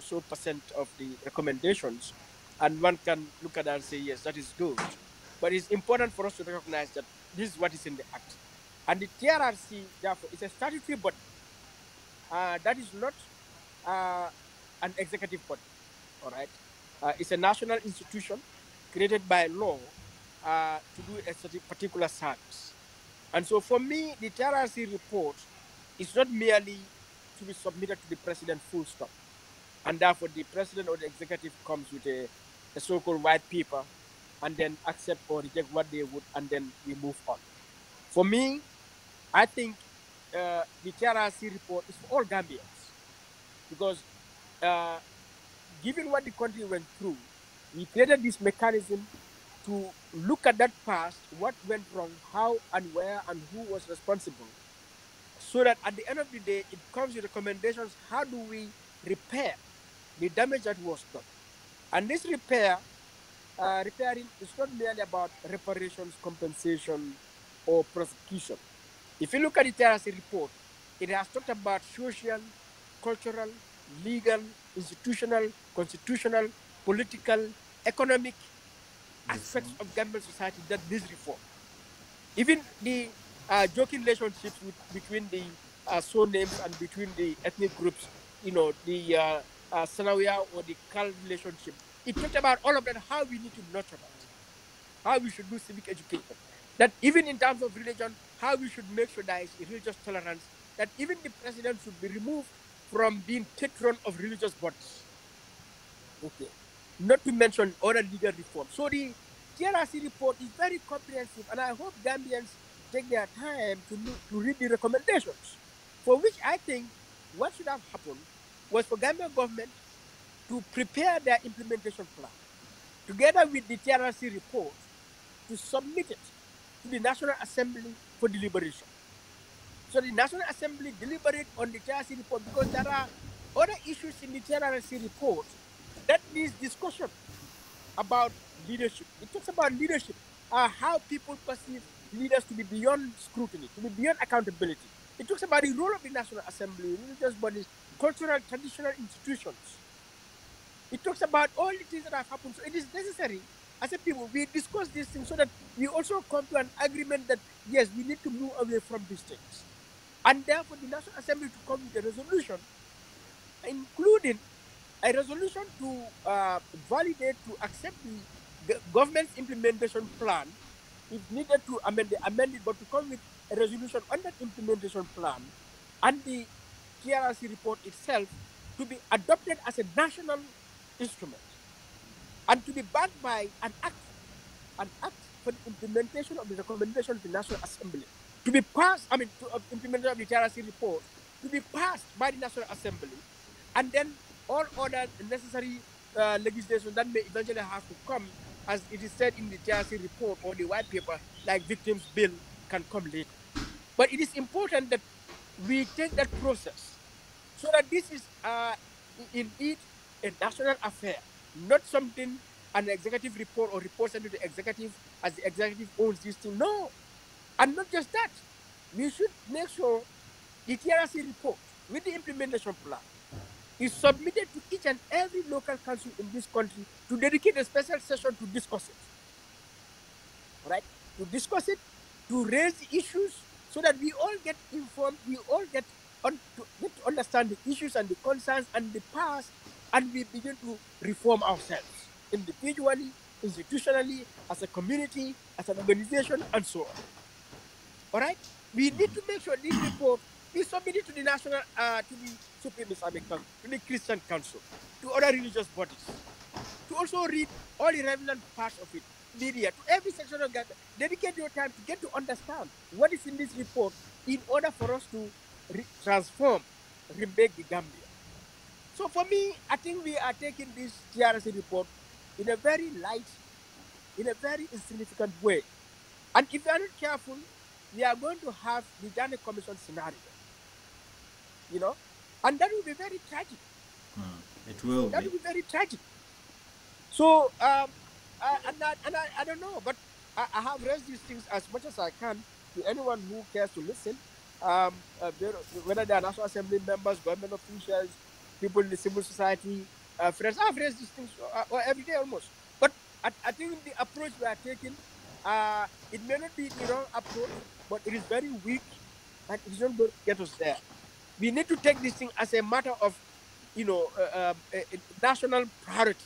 so percent of the recommendations, and one can look at that and say, yes, that is good. But it's important for us to recognize that this is what is in the act. And the TRRC, therefore, is a statutory body that is not uh, an executive body, all right? It's a national institution created by law to do a particular service. And so for me, the TRRC report is not merely to be submitted to the president full stop. And therefore the president or the executive comes with a so-called white paper and then accept or reject what they would, and then we move on. For me, I think the TRRC report is for all Gambians because uh, given what the country went through, we created this mechanism to look at that past, what went wrong, how and where and who was responsible, so that at the end of the day, it comes with recommendations. How do we repair the damage that was done? And this repairing is not merely about reparations, compensation, or prosecution. If you look at the TRC report, it has talked about social, cultural, legal, institutional, constitutional, political, economic aspects Reform. of Gambian society that needs reform. Even the joking relationships between the names and between the ethnic groups, the Sanawiya or the Kal relationship, it talked about all of that, how we need to nurture that, how we should do civic education, that even in terms of religion, how we should make sure there is religious tolerance, that even the president should be removed from being patron of religious bodies. Okay. Not to mention other legal reforms. So the TRRC report is very comprehensive, and I hope Gambians take their time to read the recommendations. For which I think what should have happened was for Gambian government to prepare their implementation plan together with the TRRC report to submit it to the National Assembly for deliberation. So the National Assembly deliberate on the TRRC report because there are other issues in the TRRC report that needs discussion about leadership. It talks about leadership, how people perceive leaders to be beyond scrutiny, to be beyond accountability. It talks about the role of the National Assembly, religious bodies, cultural, traditional institutions. It talks about all the things that have happened. So it is necessary as a people, we discuss these things so that we also come to an agreement that, yes, we need to move away from these things. And therefore, the National Assembly to come with a resolution, including a resolution to validate, to accept the government's implementation plan, if needed to amend it, but to come with a resolution on that implementation plan and the TRRC report itself to be adopted as a national instrument and to be backed by an act for the implementation of the recommendation of the National Assembly to be passed, implementation of the TRRC report to be passed by the National Assembly, and then all other necessary legislation that may eventually have to come, as it is said in the TRC report or the white paper, like victims' bill, can come later. But it is important that we take that process so that this is indeed a national affair, not something an executive report or report sent to the executive as the executive owns this thing. No. And not just that, we should make sure the TRC report with the implementation plan is submitted to each and every local council in this country to dedicate a special session to discuss it. Right? To discuss it, to raise the issues so that we all get informed, we all get to understand the issues and the concerns and the past, and we begin to reform ourselves individually, institutionally, as a community, as an organization, and so on. All right? We need to make sure this report is submitted to the national, to the Supreme Islamic Council, to the Christian Council, to other religious bodies, to also read all the relevant parts of it, media, to every section of Gambia. Dedicate your time to get to understand what is in this report in order for us to transform, remake the Gambia. So for me, I think we are taking this TRC report in a very light, in a very insignificant way. And if we are not careful, we are going to have the Johnny Commission scenario, and that will be very tragic. It will That be. will be very tragic. So, I don't know, but I have raised these things as much as I can to anyone who cares to listen. Whether they are National Assembly members, government officials, people in the civil society, friends, I've raised these things every day almost. But I think the approach we are taking, it may not be the wrong approach, but it is very weak, and it is not going to get us there. We need to take this thing as a matter of, a national priority.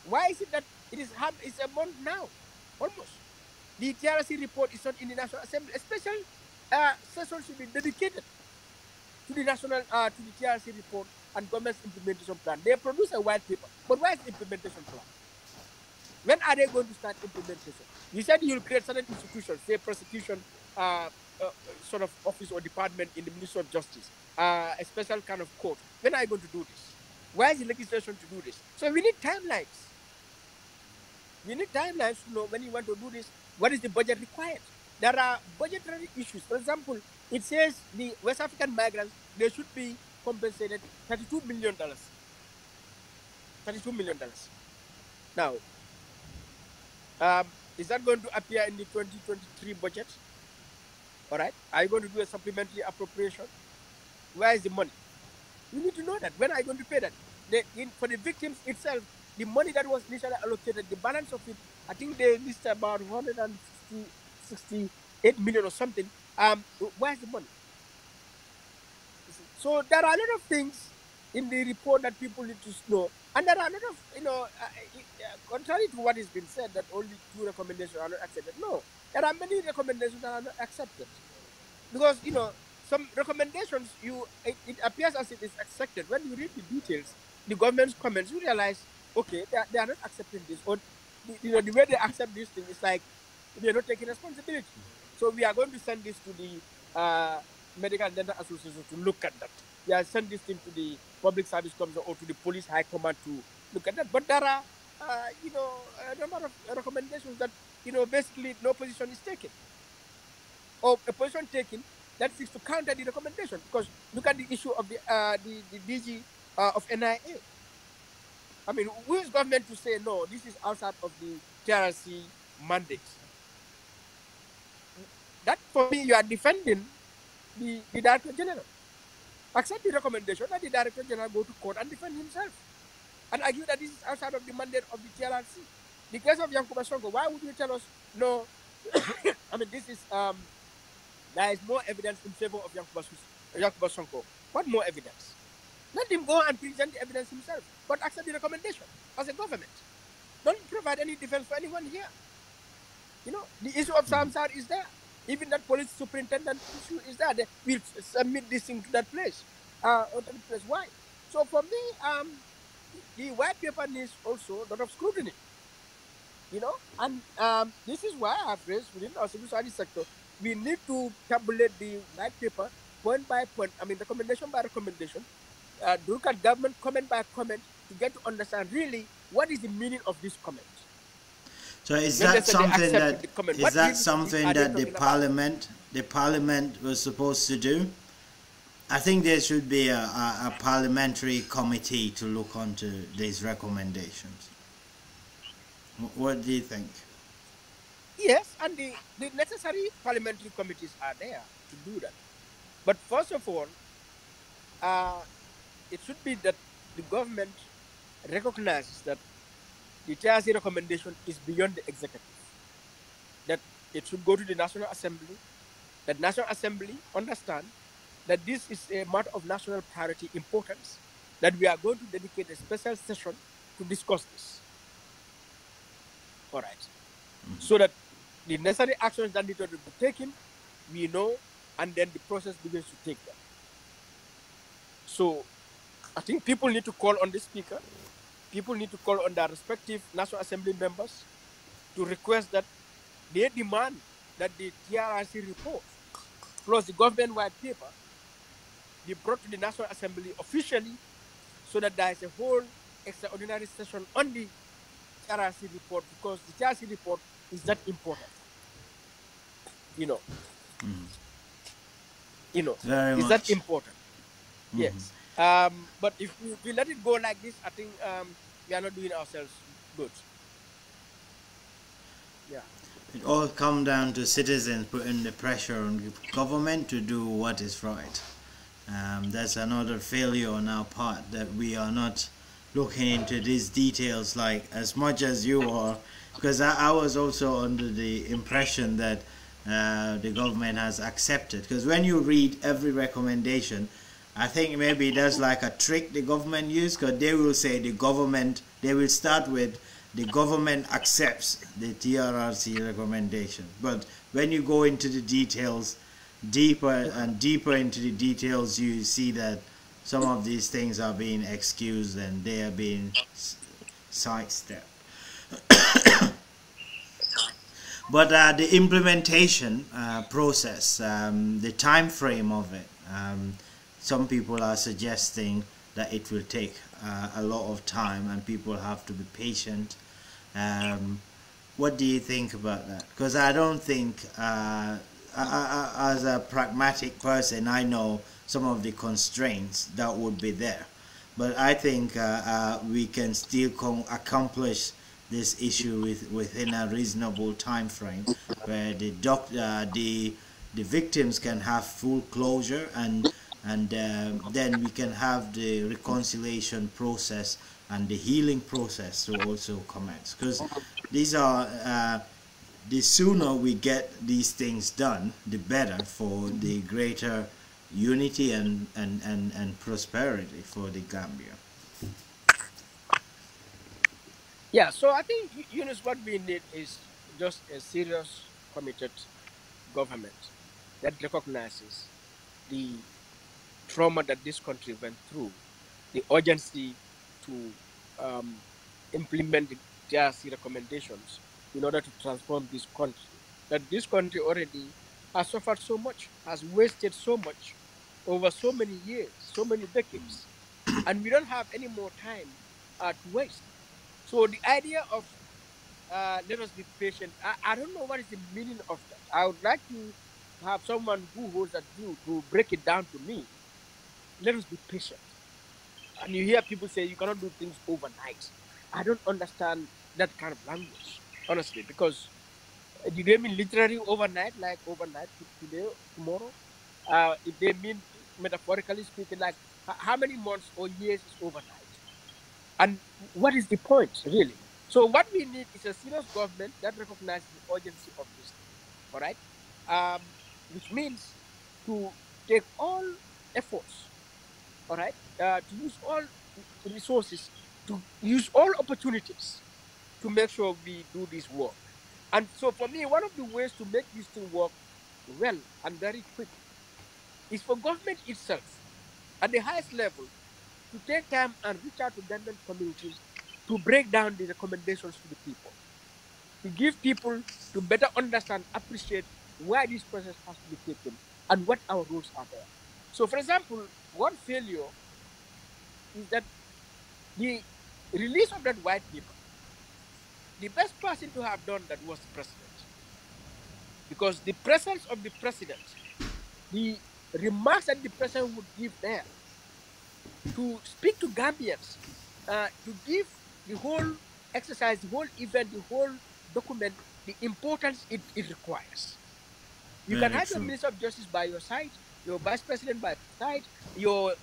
Why is it that it's a month now, almost? The TRC report is not in the National Assembly. A special session should be dedicated to the to the TRC report and government's implementation plan. They produce a white paper, but where is the implementation plan? When are they going to start implementation? You said you'll create certain institutions, say prosecution, sort of office or department in the Ministry of Justice, a special kind of court. When are you going to do this? Where is the legislation to do this? So we need timelines. We need timelines to know when you want to do this, what is the budget required. There are budgetary issues. For example, it says the West African migrants, they should be compensated $32 million. $32 million. Now, is that going to appear in the 2023 budget? All right. Are you going to do a supplementary appropriation? Where is the money? We need to know that. When are you going to pay that? For the victims itself, the money that was initially allocated, the balance of it, I think they list about 168 million or something. Where's the money? So there are a lot of things in the report that people need to know. And there are a lot of, contrary to what has been said, that only 2 recommendations are not accepted. No, there are many recommendations that are not accepted. Because, some recommendations, it appears as it is accepted. When you read the details, the government's comments, you realize, okay, they are not accepting this. Or, the way they accept this thing is like they're not taking responsibility. So we are going to send this to the Medical and Dental Association to look at that. We are send this thing to the Public Service Commission or to the Police High Command to look at that. But there are, a number of recommendations that, basically no position is taken. Or a position taken that seeks to counter the recommendation. Because look at the issue of the DG of NIA. I mean, who is government to say, no, this is outside of the TRC mandate? That, for me, you are defending the Director General. Accept the recommendation that the Director General go to court and defend himself. And argue that this is outside of the mandate of the TRC. The case of Yankuba Sonko, why would you tell us, no, I mean, this is, there is more evidence in favor of Yankuba Sonko. What more evidence? Let him go and present the evidence himself, but accept the recommendation as a government. Don't provide any defense for anyone here. The issue of Samsar is there. Even that police superintendent issue is there. They will submit this thing to that place. Why? So for me, the white paper needs also a lot of scrutiny. And this is why I have raised within our civil society sector, we need to tabulate the white paper point by point. I mean, recommendation by recommendation. Look at government comment by comment to get to understand really what is the meaning of this comment. So is that something that the parliament was supposed to do? I think there should be a parliamentary committee to look onto these recommendations. What do you think? Yes, and the necessary parliamentary committees are there to do that. But first of all, it should be that the government recognizes that the TRC recommendation is beyond the executive. That it should go to the National Assembly. That National Assembly understand that this is a matter of national priority importance. That we are going to dedicate a special session to discuss this. All right. So that the necessary actions that need to be taken, we know, and then the process begins to take them. So I think people need to call on the speaker. People need to call on their respective National Assembly members to request that they demand that the TRRC report plus the government-wide paper be brought to the National Assembly officially so that there is a whole extraordinary session on the TRRC report, because the TRRC report is that important. You know, Very is that much. important? Mhm. Yes. But if we let it go like this, I think we are not doing ourselves good. Yeah. It all come down to citizens putting the pressure on government to do what is right. That's another failure on our part that we are not looking into these details like as much as you are, because I was also under the impression that the government has accepted. Because when you read every recommendation, I think maybe there's like a trick the government use, because they will say the government, they will start with the government accepts the TRRC recommendation. But when you go into the details, deeper and deeper into the details, you see that some of these things are being excused and they are being sidestepped. But the implementation process, the time frame of it, some people are suggesting that it will take a lot of time and people have to be patient. Um, what do you think about that? Because I don't think, as a pragmatic person, I know some of the constraints that would be there. But I think we can still accomplish this issue within a reasonable time frame, where the victims can have full closure, and then we can have the reconciliation process and the healing process to also commence. Because these are the sooner we get these things done, the better for the greater unity and prosperity for the Gambia. Yeah. So I think, Yunus, what we need is just a serious, committed government that recognizes the trauma that this country went through, the urgency to um, implement the DRC recommendations in order to transform this country. That this country already has suffered so much, has wasted so much over so many years, so many decades, and we don't have any more time to waste. So the idea of let us be patient, I don't know what is the meaning of that. I would like to have someone who holds that view to break it down to me. Let us be patient. And you hear people say you cannot do things overnight. I don't understand that kind of language, honestly, because do they mean literally overnight, like overnight today, tomorrow? If they mean metaphorically speaking, like how many months or years is overnight? And what is the point, really? So what we need is a serious government that recognizes the urgency of this thing. All right, which means to take all efforts, all right, to use all resources, to use all opportunities to make sure we do this work. And so for me, one of the ways to make this thing work well and very quick is for government itself at the highest level to take time and reach out to government communities to break down the recommendations to the people, to give people to better understand, appreciate why this process has to be taken and what our rules are there. So, for example, one failure is that the release of that white paper, the best person to have done that was the president. Because the presence of the president, the remarks that the president would give there to speak to Gambians, to give the whole exercise, the whole event, the whole document, the importance it requires. You can Very have your true. Minister of Justice by your side, your Vice President by your side, your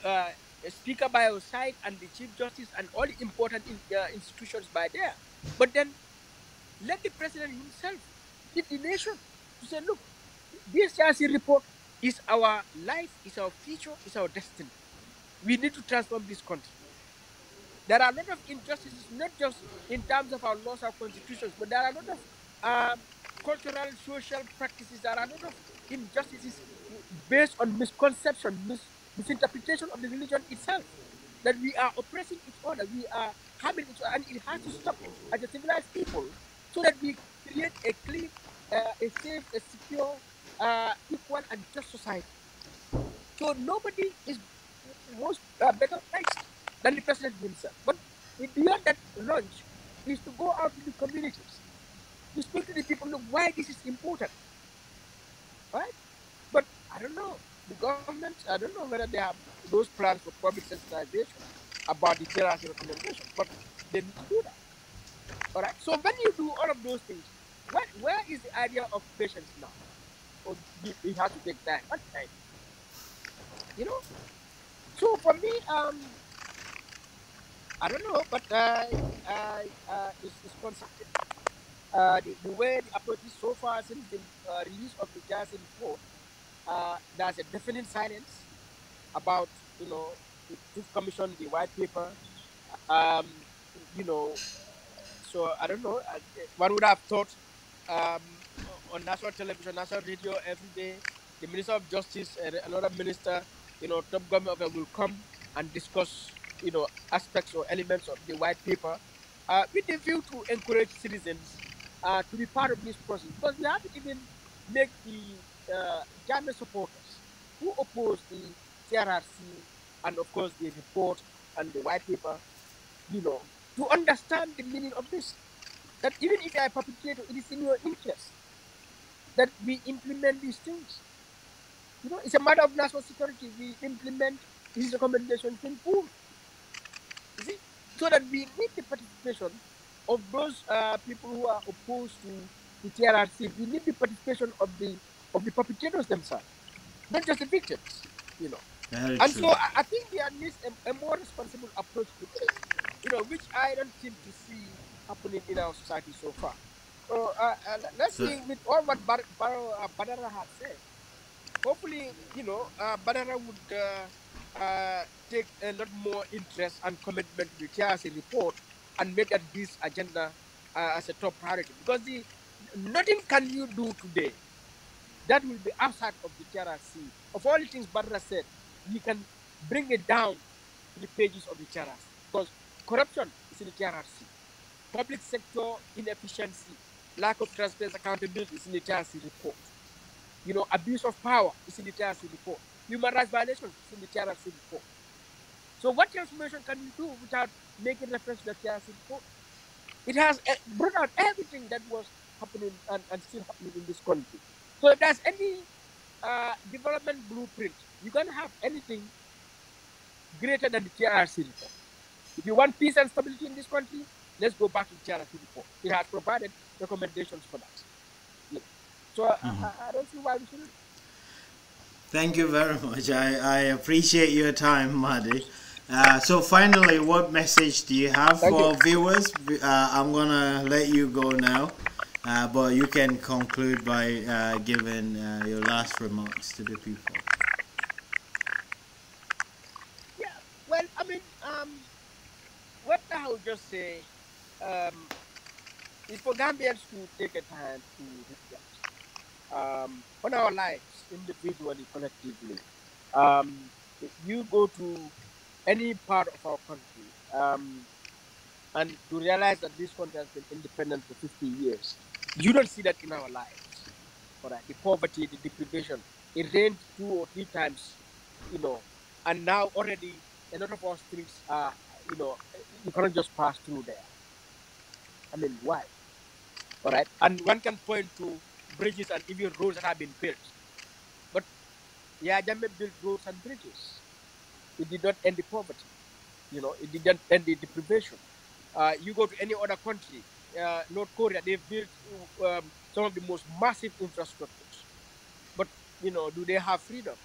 Speaker by your side, and the Chief Justice, and all the important institutions by there. But then let the President himself lead the nation to say, look, this JRC report is our life, is our future, is our destiny. We need to transform this country. There are a lot of injustices, not just in terms of our laws, our constitutions, but there are a lot of cultural, social practices. There are a lot of injustices based on misconception, misinterpretation of the religion itself. That we are oppressing each other, we are harming each other, and it has to stop as a civilized people so that we create a clean, a safe, a secure, equal, and just society. So nobody is most better placed than the president himself. But beyond that launch is to go out to the communities, to speak to the people, look, why this is important. right? But I don't know. The government, I don't know whether they have those plans for public sensitization about the TRRC recommendation, but they need to do that. All right. So when you do all of those things, where is the idea of patience now? Or it has to take time. What time? You know. So for me, I don't know, but it's concerning. The way the approach is so far since the release of the Jassy report, there's a definite silence about the Truth Commission, the white paper. Um, you know, so I don't know. One would have thought um, on national television, national radio every day, the Minister of Justice and another minister, top government official will come and discuss, aspects or elements of the white paper with the view to encourage citizens to be part of this process. Because we have to even make the German supporters who oppose the TRRC and, of course, the report and the white paper, you know, to understand the meaning of this. That even if you are a perpetrator, it is in your interest that we implement these things. It's a matter of national security. We implement these recommendations in full. You see, so that we need the participation of those people who are opposed to the TRRC. We need the participation of the perpetrators themselves, not just the victims. You know, Very and so true. I think there needs a more responsible approach to this. Which I don't seem to see happening in our society so far. So let's So, see with all what Badara has said. Hopefully, Badara would take a lot more interest and commitment to the TRC report and make that his agenda as a top priority. Because nothing can you do today that will be outside of the TRC. Of all the things Badra said, you can bring it down to the pages of the TRC. Because corruption is in the TRC. Public sector inefficiency, lack of transparency, accountability is in the TRC report. Abuse of power is in the TRC report. Human rights violations is in the TRC report. So what transformation can you do without making reference to the TRC report? It has brought out everything that was happening and still happening in this country. So if there's any development blueprint, you can have anything greater than the TRC report. If you want peace and stability in this country, let's go back to the TRC report. It has provided recommendations for that. Yeah. So I don't see why we shouldn't. thank you very much. I appreciate your time, Madi. So finally, what message do you have Thank you. for viewers? I'm gonna let you go now, but you can conclude by giving your last remarks to the people. Yeah. Well, I mean, what I would just say um, is for Gambians to take a time to reflect on our lives individually, collectively. You go to any part of our country and to realize that this country has been independent for 50 years. You don't see that in our lives. All right, the poverty, the deprivation, it rained 2 or 3 times, you know, and now already a lot of our streets are, you cannot just pass through there. I mean, why? All right, and one can point to bridges and even roads that have been built. But yeah, Jammeh built roads and bridges. It did not end the poverty. It didn't end the deprivation. You go to any other country, North Korea, they've built some of the most massive infrastructures. But do they have freedom?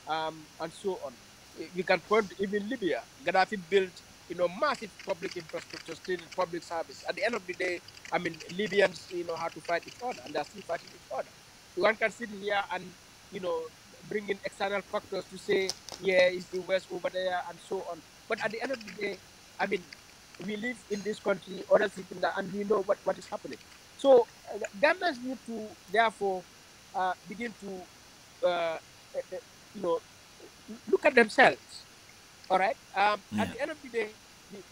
And so on. You can point to even Libya. Gaddafi built, massive public infrastructure, state and public service. At the end of the day, I mean, Libyans, how to fight each other, and they're still fighting each other. One can sit here and, bring in external factors to say, yeah, it's the West over there, and so on. But at the end of the day, I mean, we live in this country, others live in that, and we know what is happening. So, governments need to, therefore, begin to uh, you know, look at themselves. All right. At Yeah. the end of the day,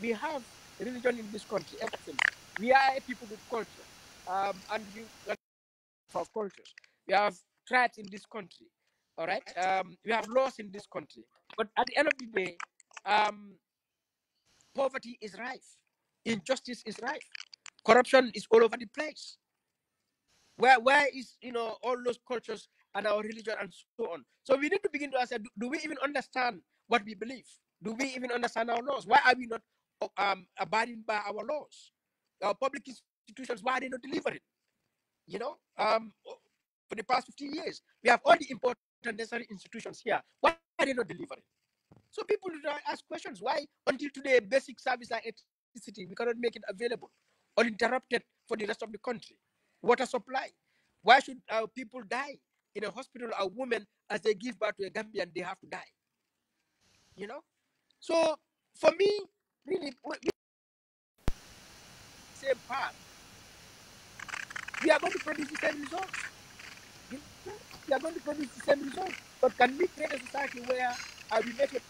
we have religion in this country. Everything. We are a people with culture, and we have our cultures. We have tribes in this country. All right. We have laws in this country. But at the end of the day, um, poverty is rife, injustice is rife, corruption is all over the place. Where is all those cultures and our religion and so on. So we need to begin to ask, do we even understand what we believe? Do we even understand our laws? Why are we not abiding by our laws? Our public institutions, why are they not delivering? You know, for the past 50 years, we have all the important necessary institutions here. Why are they not delivering? So people ask questions. Why, until today, basic service like electricity, we cannot make it available uninterrupted for the rest of the country? Water supply. Why should people die in a hospital, or women, as they give birth to a Gambian, they have to die? You know. So for me, really, we same path. We are going to produce the same results. You know? We are going to produce the same results. But can we create a society where we make sure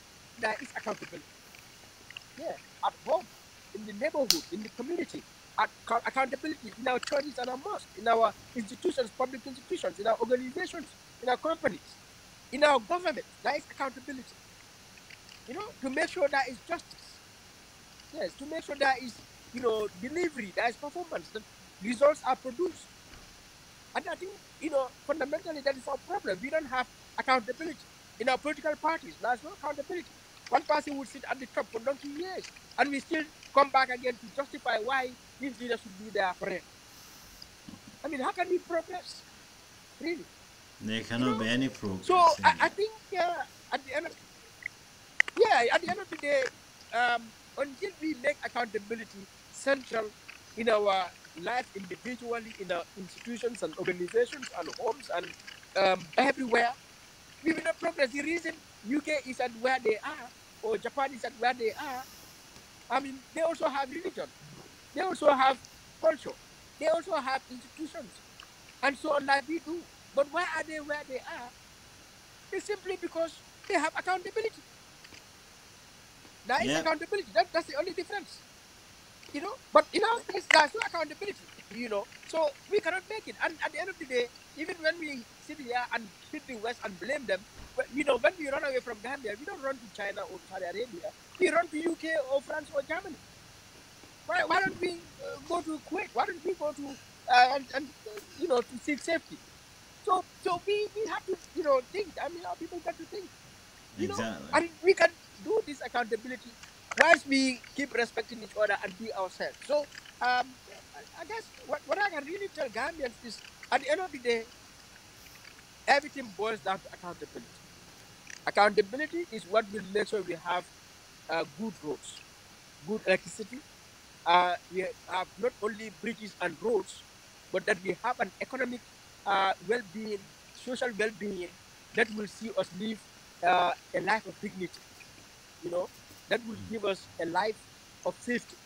there is accountability? Yeah, at home, in the neighborhood, in the community, accountability in our churches and our mosques, in our institutions, public institutions, in our organizations, in our companies, in our government. There is accountability, to make sure there is justice. Yes, to make sure there is, delivery, there is performance, that results are produced. And I think, fundamentally, that is our problem. We don't have accountability. In our political parties, there's no accountability. One person would sit at the top for donkey years, and we still come back again to justify why this leader should be there forever. I mean, how can we progress? Really? There cannot be any So progress in I that. think at the end of the day, until we make accountability central in our life individually, in our institutions and organizations and homes and everywhere, we will not progress. The reason UK is at where they are, or Japan is at where they are, I mean, they also have religion, they also have culture, they also have institutions, and so on, like we do. But why are they where they are? It's simply because they have accountability. There is Yep. accountability. That's the only difference. But in our case, there's no accountability. So we cannot make it. And at the end of the day, even when we sit here and hit the West and blame them, when we run away from Gambia, we don't run to China or Saudi Arabia. We run to UK or France or Germany. Why don't we go to Kuwait? Why don't we go to to seek safety? So we have to think. I mean, our people got to think. Exactly. And we can do this accountability once we keep respecting each other and be ourselves. So I guess what I can really tell Gambians is, at the end of the day, everything boils down to accountability. Accountability is what will make sure we have good roads, good electricity. We have not only bridges and roads, but that we have an economic well-being, social well-being that will see us live a life of dignity. That will give us a life of safety.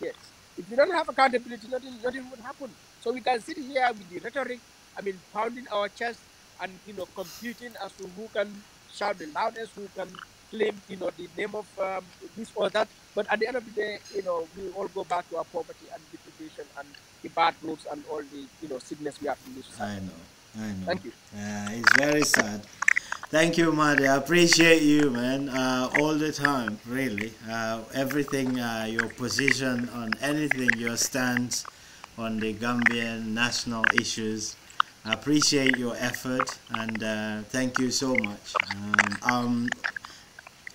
Yes. If we don't have accountability, nothing would happen. So we can sit here with the rhetoric, I mean, pounding our chest and, competing as to who can shout the loudest, who can claim, the name of this or that. But at the end of the day, we all go back to our poverty and deprivation and the bad roads and all the, sickness we have in this I society. know. I know. Thank you. It's very sad. Thank you, Madi. I appreciate you, man, all the time, really. Everything, your position on anything, your stance on the Gambian national issues. I appreciate your effort, and thank you so much.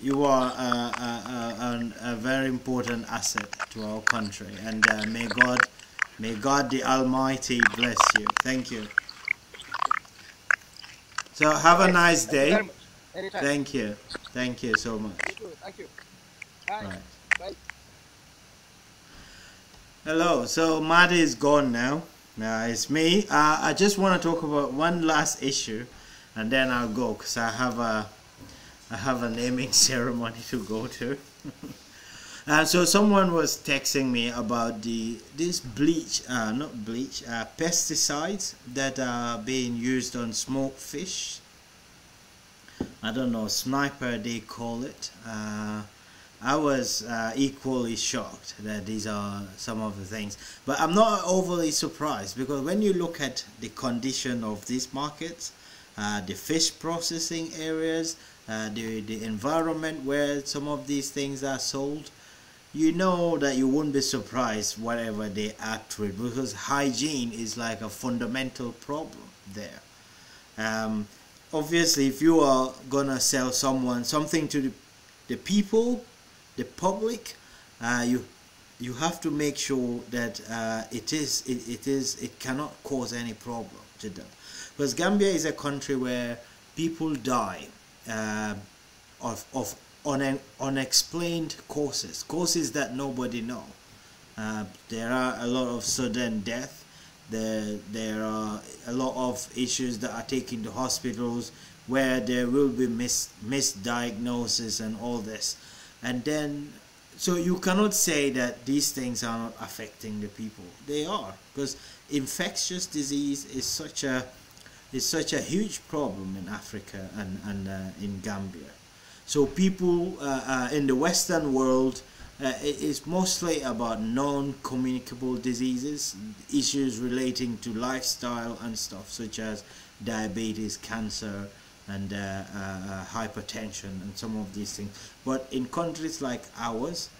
You are a very important asset to our country, and may God the Almighty bless you. Thank you. So have a Yes. nice Thank you day. very much. Anytime. Thank you. Thank you so much. You too. Thank you. Bye. Right. Bye. Hello. So Madi is gone now. Now it's me. I just want to talk about one last issue, and then I'll go because I have a naming ceremony to go to. So someone was texting me about this bleach, not bleach, pesticides that are being used on smoked fish. I don't know, sniper they call it. I was equally shocked that these are some of the things, but I'm not overly surprised because when you look at the condition of these markets, the fish processing areas, the environment where some of these things are sold, you know that you wouldn't be surprised whatever they act with, because hygiene is like a fundamental problem there. Um, Obviously, if you are gonna sell someone something to the people, the public, you have to make sure that it cannot cause any problem to them, because Gambia is a country where people die uh, of unexplained causes that nobody know. There are a lot of sudden death. There are a lot of issues that are taken to hospitals where there will be misdiagnosis and all this. And then, so you cannot say that these things are not affecting the people. They are, because infectious disease is such a huge problem in Africa and in Gambia. So people in the Western world, it is mostly about non-communicable diseases, issues relating to lifestyle and stuff, such as diabetes, cancer, and hypertension, and some of these things. But in countries like ours,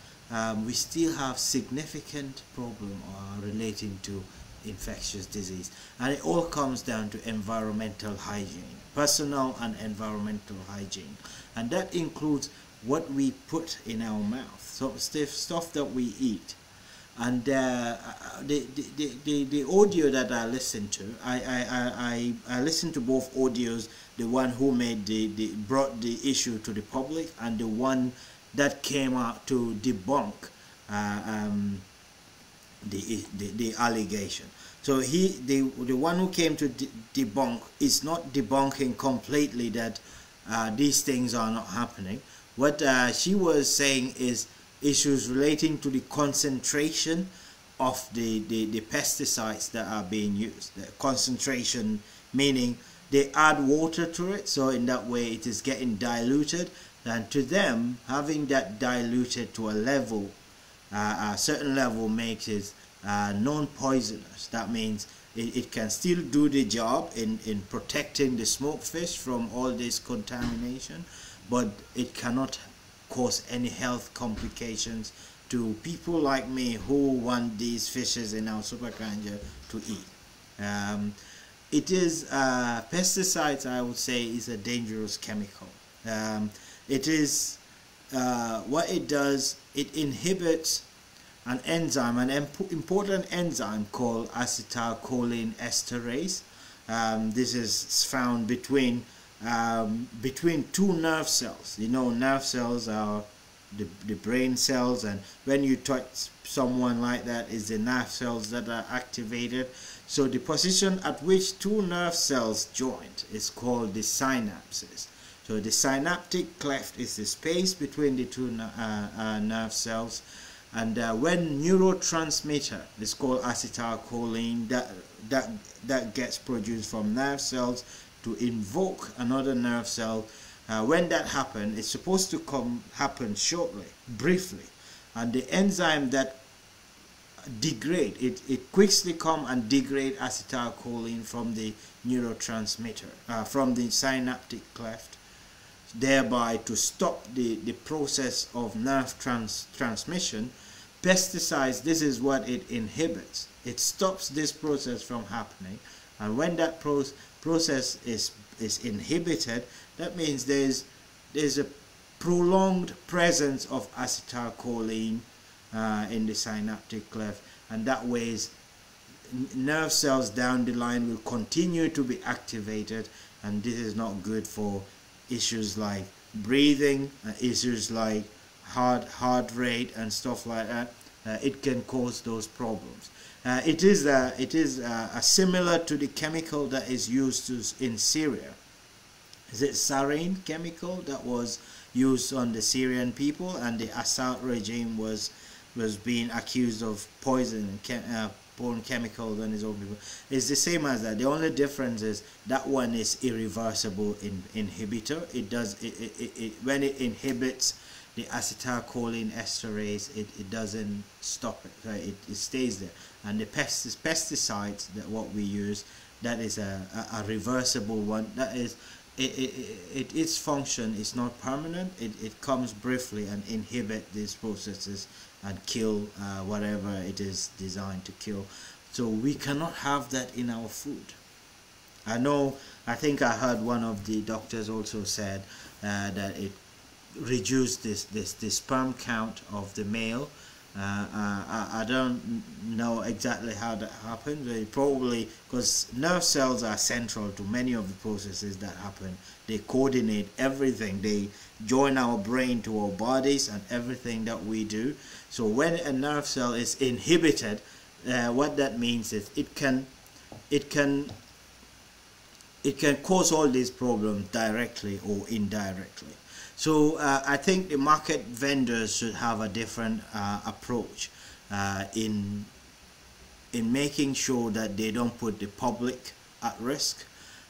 we still have significant problem relating to infectious disease, and it all comes down to environmental hygiene, personal and environmental hygiene, and that includes what we put in our mouth, so stuff that we eat. And the audio that I listened to, I listened to both audios, the one who brought the issue to the public, and the one that came out to debunk the allegation. So the one who came to debunk is not debunking completely that these things are not happening. What she was saying is issues relating to the concentration of the pesticides that are being used. The concentration meaning they add water to it, so in that way it is getting diluted, and to them having that diluted to a level, a certain level, makes it non-poisonous. That means it can still do the job in protecting the smoked fish from all this contamination, but it cannot cause any health complications to people like me who want these fishes in our superkanja to eat. It is pesticides, I would say, is a dangerous chemical. It is what it does, it inhibits an enzyme, an important enzyme called acetylcholine esterase. This is found between two nerve cells. You know, nerve cells are the brain cells, and when you touch someone like that, is the nerve cells that are activated. So the position at which two nerve cells join is called the synapses. So the synaptic cleft is the space between the two nerve cells, and when neurotransmitter is called acetylcholine that gets produced from nerve cells to invoke another nerve cell, when that happens, it's supposed to happen shortly, briefly, and the enzyme that degrade it quickly come and degrade acetylcholine from the neurotransmitter, from the synaptic cleft, thereby to stop the process of nerve transmission. Pesticides, this is what it inhibits. It stops this process from happening, and when that process is inhibited, that means there's a prolonged presence of acetylcholine in the synaptic cleft, and that ways nerve cells down the line will continue to be activated, and this is not good for issues like breathing, issues like heart rate and stuff like that. It can cause those problems. It is similar to the chemical that is used in Syria. Is it sarin chemical that was used on the Syrian people, and the Assad regime was being accused of poisoning pouring chemicals on his own people. It's the same as that. The only difference is that one is irreversible inhibitor. It does when it inhibits the acetylcholine esterase, it doesn't stop it. Right? It stays there. And the pesticides that what we use, that is a reversible one. That is its function is not permanent. It comes briefly and inhibit these processes and kill whatever it is designed to kill. So we cannot have that in our food. I think I heard one of the doctors also said that it reduced this sperm count of the male. I don't know exactly how that happens. It probably because nerve cells are central to many of the processes that happen. They coordinate everything. They join our brain to our bodies and everything that we do. So when a nerve cell is inhibited, what that means is it can cause all these problems directly or indirectly. So I think the market vendors should have a different approach in making sure that they don't put the public at risk,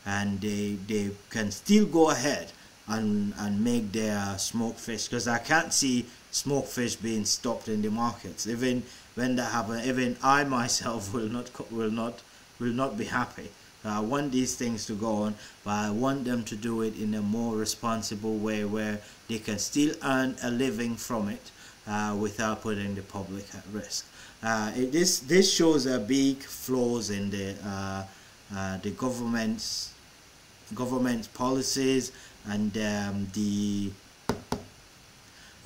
and they can still go ahead and make their smoked fish, because I can't see smoked fish being stopped in the markets. Even when that happens, even I myself will not be happy. I want these things to go on, but I want them to do it in a more responsible way where they can still earn a living from it without putting the public at risk. This shows a big flaws in the government's policies, and the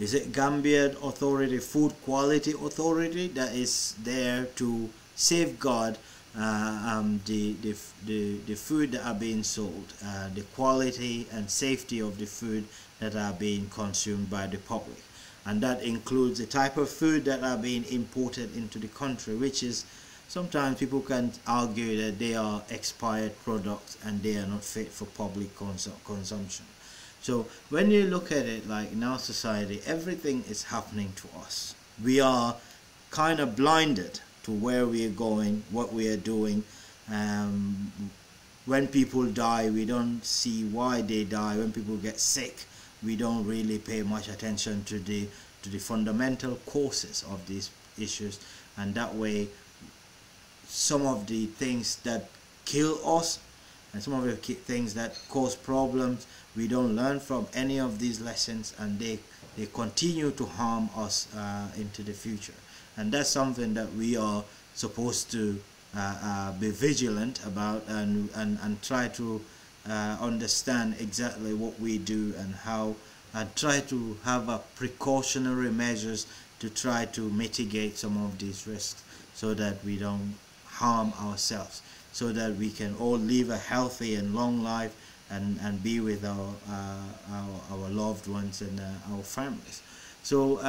Gambian Authority, Food Quality Authority, that is there to safeguard the food that are being sold, the quality and safety of the food that are being consumed by the public, and that includes the type of food that are being imported into the country, which is sometimes people can argue that they are expired products and they are not fit for public consumption. So when you look at it, like in our society, everything is happening to us. We are kind of blinded to where we are going, what we are doing. When people die, we don't see why they die. When people get sick, we don't really pay much attention to the fundamental causes of these issues, and that way some of the things that kill us and some of the things that cause problems, we don't learn from any of these lessons, and they continue to harm us into the future. And that's something that we are supposed to be vigilant about, and try to understand exactly what we do and how, and try to have a precautionary measures to try to mitigate some of these risks, so that we don't harm ourselves, so that we can all live a healthy and long life, and be with our loved ones and our families. So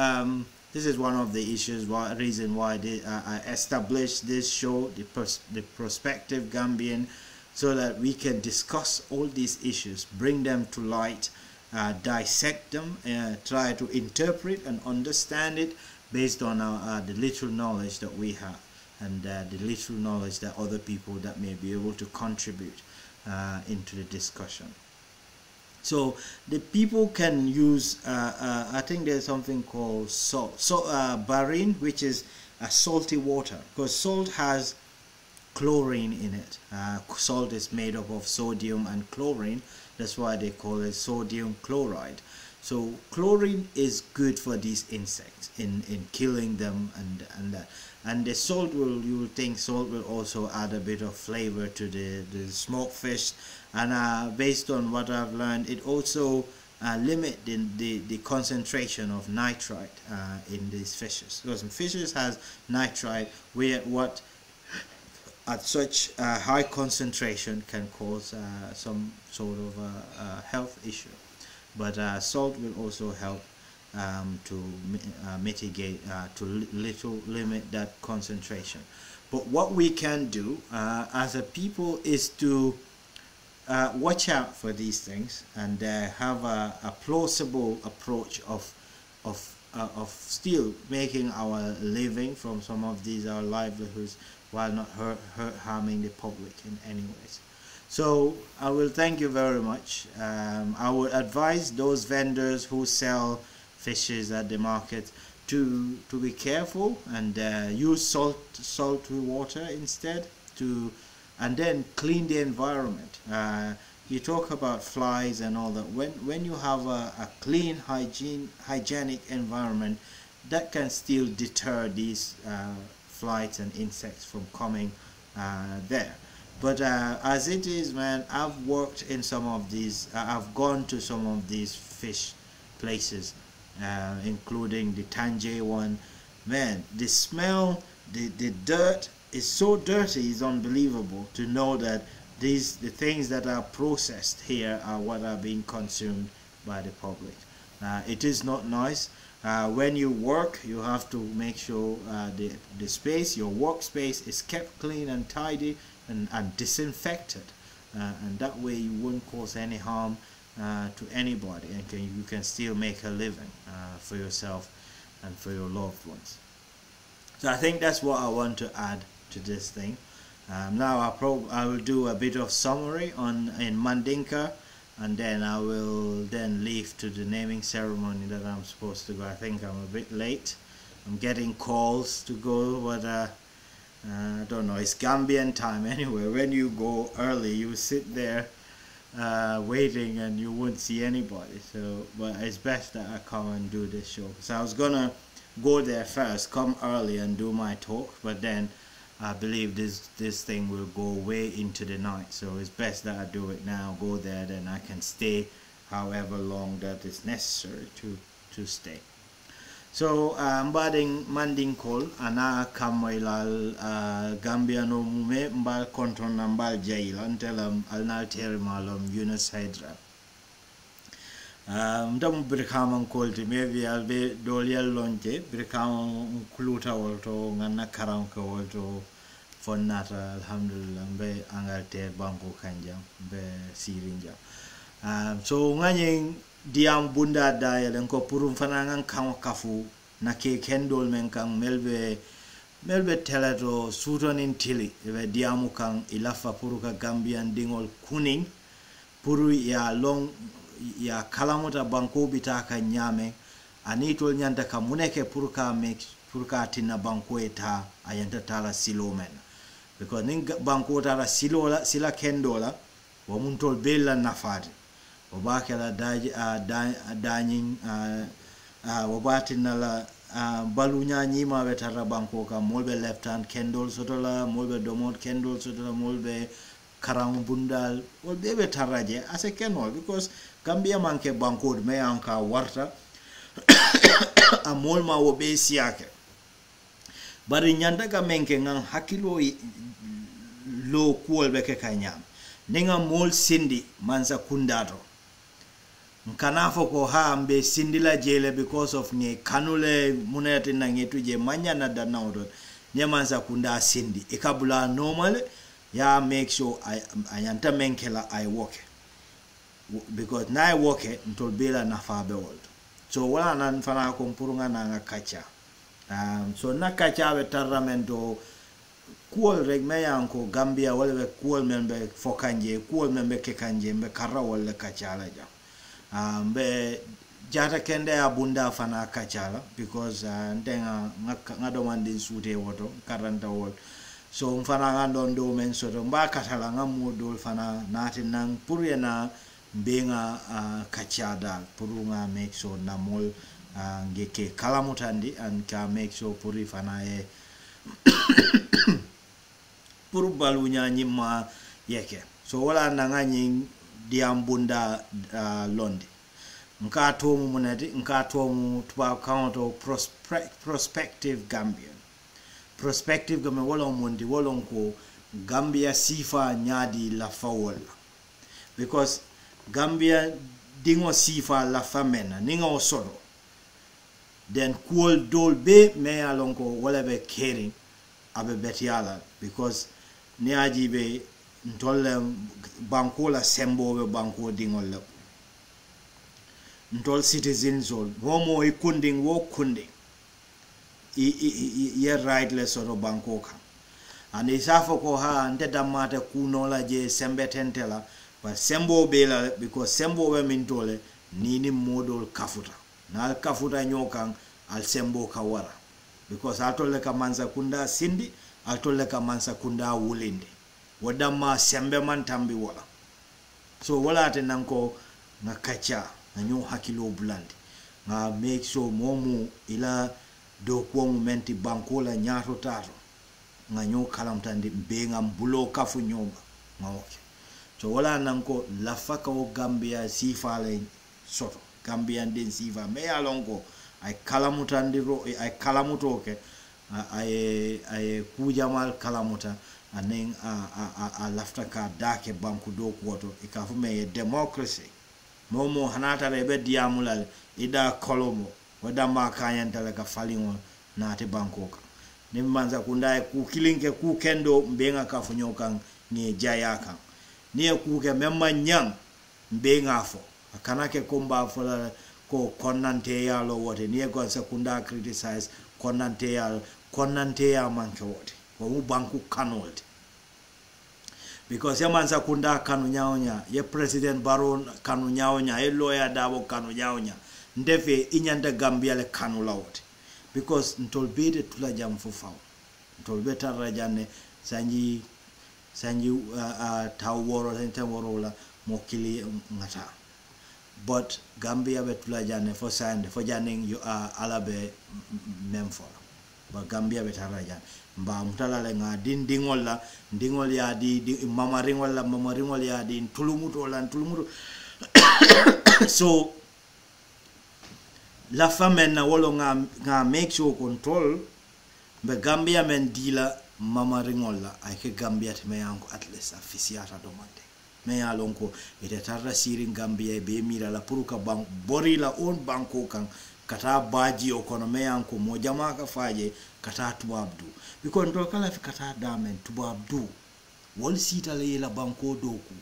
this is one of the issues, reason why I established this show, the Prospective Gambian, so that we can discuss all these issues, bring them to light, dissect them, try to interpret and understand it based on the little knowledge that we have, and the little knowledge that other people that may be able to contribute into the discussion. So the people can use, I think there's something called salt, barine, which is a salty water, because salt has chlorine in it. Salt is made up of sodium and chlorine. That's why they call it sodium chloride. So chlorine is good for these insects in killing them, and that. And the salt you will think salt will also add a bit of flavor to the smoked fish. And based on what I've learned, it also limit the concentration of nitrite in these fishes. Because fishes has nitrite, what at such high concentration can cause some sort of health issue. But salt will also help to mitigate, to limit that concentration. But what we can do as a people is to watch out for these things, and have a plausible approach of still making our living from some of these, our livelihoods, while not harming the public in any ways. So I will thank you very much. I would advise those vendors who sell fishes at the market to be careful and use salt water instead, and then clean the environment. You talk about flies and all that. When you have a clean, hygienic environment, that can still deter these flies and insects from coming there. But as it is, man, I've worked in some of these. I've gone to some of these fish places, including the Tangier one. Man, the smell, the dirt is so dirty. It's unbelievable to know that the things that are processed here are what are being consumed by the public. It is not nice. When you work, you have to make sure the space, your workspace, is kept clean and tidy and disinfected, and that way you won't cause any harm to anybody, and you can still make a living for yourself and for your loved ones. So I think that's what I want to add to this thing. Now I will do a bit of summary in Mandinka, and then I will then leave to the naming ceremony that I'm supposed to go. I think I'm a bit late. I'm getting calls to go, but I don't know. It's Gambian time anyway. When you go early, you sit there waiting and you won't see anybody. So, but it's best that I come and do this show. So I was gonna go there first, come early and do my talk, but then I believe this thing will go way into the night, so it's best that I do it now, go there, then I can stay however long that is necessary to stay. So mbading mandinkol ana kamoilal Gambia no mume mbal konton na mbal jaila ntelam alnalteri malom Yunus Hydra. Mdamu birkama kolti maybe albe dolyal lonje birkama kuluta wolto ngana karanka wolto fonnata alhamdulillah be Angleterre banko kanjam be sirinja. So nganyeng diam bunda daya len ko purum fanangan kan kafu na ke kendol men kan melbe teleto suton in tili be diamu kan ilafa puruka Gambian dingol kuning puru ya long ya kalamuta banko bitaka nyame anitol nyanda ka muneke purka tina banko eta ayanta tala silo men, because ning banko tala sila kendola wa muntol bella nafati wabakela danyin wabatina la balunya nyima betara banko ka molbe left hand kendol sotola molbe domot kendol sotola molbe karang bundal wol bebe taraje ase kenol, because Gambia manke banko me anka warta amol ma wo be siake bari nyanda ka menke ngang hakilo lo kuol be ke kanyam ninga mol sindi mansa kundato nkanafo ko ha ambe sindila jele because of ni kanule munete na ngetu je manya na danawdo nyamansa kunda sindi ikabula normal ya make sure ayanta menkela I work, because na I work ntol bela na fa be world. So wala nan fana ko purunga na kacha so na kacha be tarramento kuol rek me yanko Gambia wala be kuol membe fokanje kuol membe ke kanje be karra wala kacha la ja be jata kende abunda fana kacha la, because ndenga ngado mandi sute woto karanta wol. So mfana ngandon do men soto mba katala ngamudol fana nati nang purye na benga kachada purunga make sure na mol ngeke kalamutandi and ka make sure puri fana e puru balunya nyima yeke. So wala nanganyi diambunda londi nkato mu munati nkato mu tuba counto prospective Gambian prospective game wala mundi wala ko Gambia sifa nyadi la fawol, because Gambia dingo sifa la famena ninga osodo then cool dol be me alonko wala be caring abe betiala, because niaji be ntolle banko la sembo be banko dingo le ntol citizens all homo ikunding wo kunding ye rightless or banko kan and isafo ko ha ndeda mata kunola je sembe tentela but sembo bela, because sembo we mintole nini modol kafuta na kafuta nyokan al sembo kawara, because atole ka manza kunda sindi atole ka manza kunda wulinde wadama sembe man tambi wala. So wala tenanko na kacha na nyo hakilo bulandi na make sure momu ila do kwa momenti banko la nyato tato nga nyo kalamtandi mbenga mbulo kafu nyomba okay so wala nanko lafaka o Gambia sifa le soto Gambian den sifa me alongo ay kalamutandiro ay kalamutoke ay kujamal kalamuta anen a lafta ka dake banku do koto e ka fu me democracy momo hanata rebe diamulal ida kolomo wada ma kanyantala ka falingo nati bankoka ni manza kundai ku kilinke ku kendo mbenga ka funyokan ni jayaka ni ku ke memma nyang mbenga fo kanake komba fola ko konante ya lo wote ni ko sekunda criticize konante ya manke wote ko mu banku kanolte because ya manza kunda kanu nyaonya ye president baron kanu nyaonya ye lawyer dabo kanu nyaonya ndefe inyanda Gambia le kanu lawote because ntolbede tula jam fofaw ntolbeta rajane sanji taworo sentaworo la mokili ngata but Gambia betula jane fo sande fo janing you alabe memfor but Gambia betara jane mba mutala le nga dingol ya di mama ringol ya di tulumuto so la femme na wolo nga make sure control be Gambia men dila mama ringol la ay ke Gambia te me yanko at least officiata domande me ya lonko ite tarra sirin Gambia be mira la puruka bank bori la on banko kan kata baji o kono me yanko mo jama ka faje kata tubabdu because ndo kala fi kata damen tubabdu wol sita le la banko doku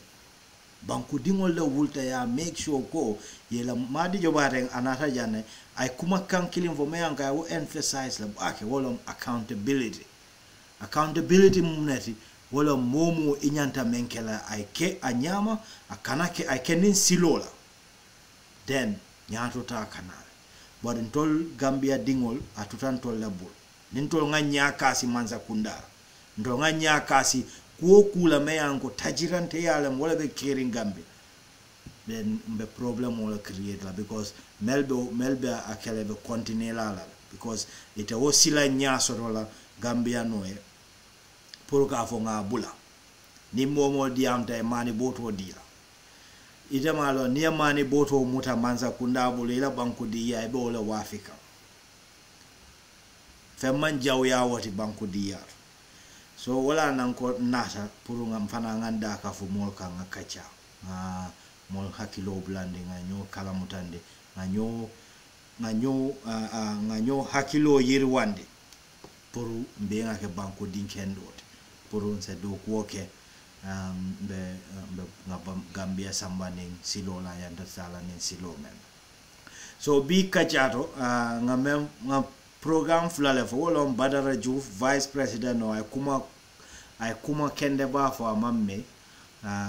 banku dingol la wulta ya make sure ko yela Madi Jobarteh anata jane ay kuma kan kilin fo me yanka wo emphasize la bake wolom accountability mumneti wala momo inyanta menkela ay ke anyama akanake ay kenin silola then nyato ta kanal but ntol Gambia dingol atutan tol labul nintol nganya kasi manza kundara ndo nganya kasi kuo kula meyanko tajirante yalam wala be caring Gambia then be problem wala create la because melbe akele be continue la because ite wo sila nyaso la Gambia noe pour ka fo nga bula ni momo diamta e mani boto dira ite malo ni mani boto muta manza kunda bula ila banku di ya be wala wafika femman jaw ya wati banku di ya so wala nan ko nata pour ngam fana nganda ka fo mol ka ngakacha mol hakilo blande nganyo kala mutande nganyo hakilo yirwande pour mbenga ke banko dinkendote pour on se do kwoke be Gambia sambaning silola yanda sala nin silo men so bi kachato nga program fulale fo wolom Badara Juf vice president no ay kuma kende ba fo amamme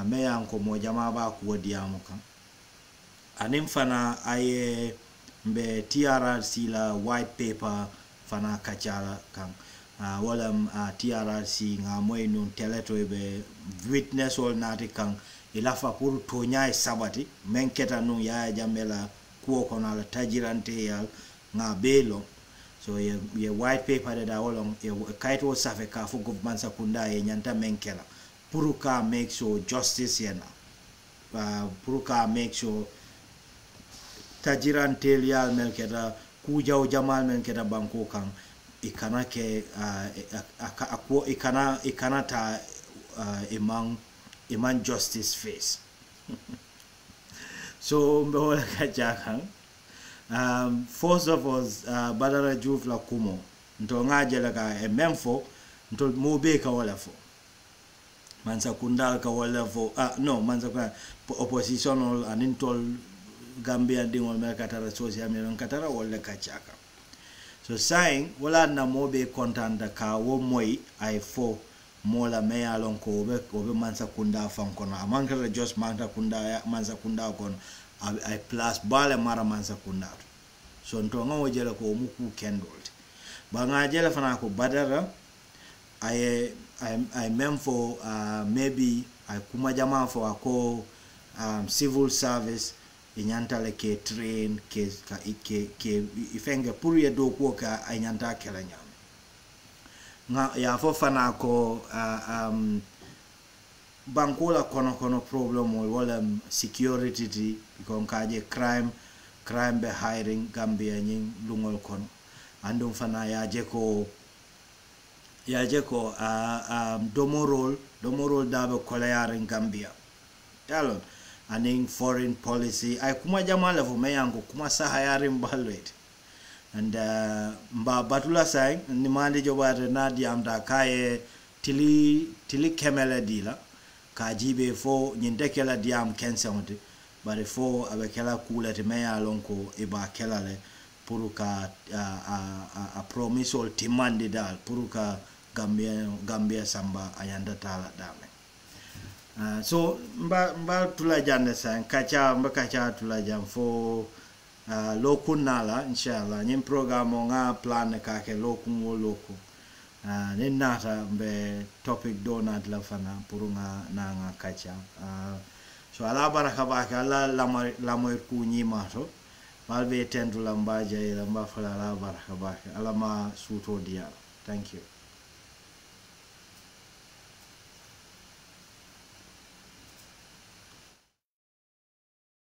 me yanko mo jama ba ko diamu kan anim fana ay be TRRC la white paper fana kachala kan wala TRRC nga moy nun teleto be witness all nati kan ilafa pour to nyaay sabati men keta nun ya jamela ko kono la tajirante yal nga belo so ye white paper da wolong ye kaito safe ka fu government sakunda ye nyanta menkela pour ka make sure justice yana pour ka make sure tajirante yal men keta ku jaw jamal men keta banko kan ikana ke ikana ta imang justice face so mbehola kajakan first of all Badara Juf la kumo nto ngajela ka memfo nto mobe ka wala fo mansa kundal ka wala fo no mansa ka oppositional anintol Gambia dingol merkatara social media katara wala kachaka so saying wala na mobe kontanda ka wo moy ay fo mola meya lon ko be mansa kunda fankono amanka just mansa kunda kon ay plus bale mara mansa kunda so nto ngawo jela ko muku kendolt ba nga jela fana ko Badara ay mem for maybe ay kuma jama for ko civil service inyanta le ke train ke ifenge pour ye do ko ka inyanta kala nyam nga ya fo fana ko bankola kono problem wala security ti kon kaje crime be hiring Gambia nyin lungol kono andum fana yaje ko domorol dabe kolayaren Gambia talon aning foreign policy ay kuma jamala fu mayango kuma sahayarin balwet and mba batula say ni mande Jobarteh na diamda kaye tili kemela dila ka jibe fo nyinde kela diam kensonte bare fo abe kela kulete meya lonko e ba kela le pour ka a promisol timandi dal pour ka Gambia samba ayanda tala dame so mba tula jande san kacha tula jam fo lokunala inshallah nyim programme nga plan ka ke lokun wo loko ni nata be topic donat la fana pour nga na kacha so ala baraka baka ala lamoy ku nyima to malbe tendu lamba jay lamba fala ala baraka baka ala ma suto dia thank you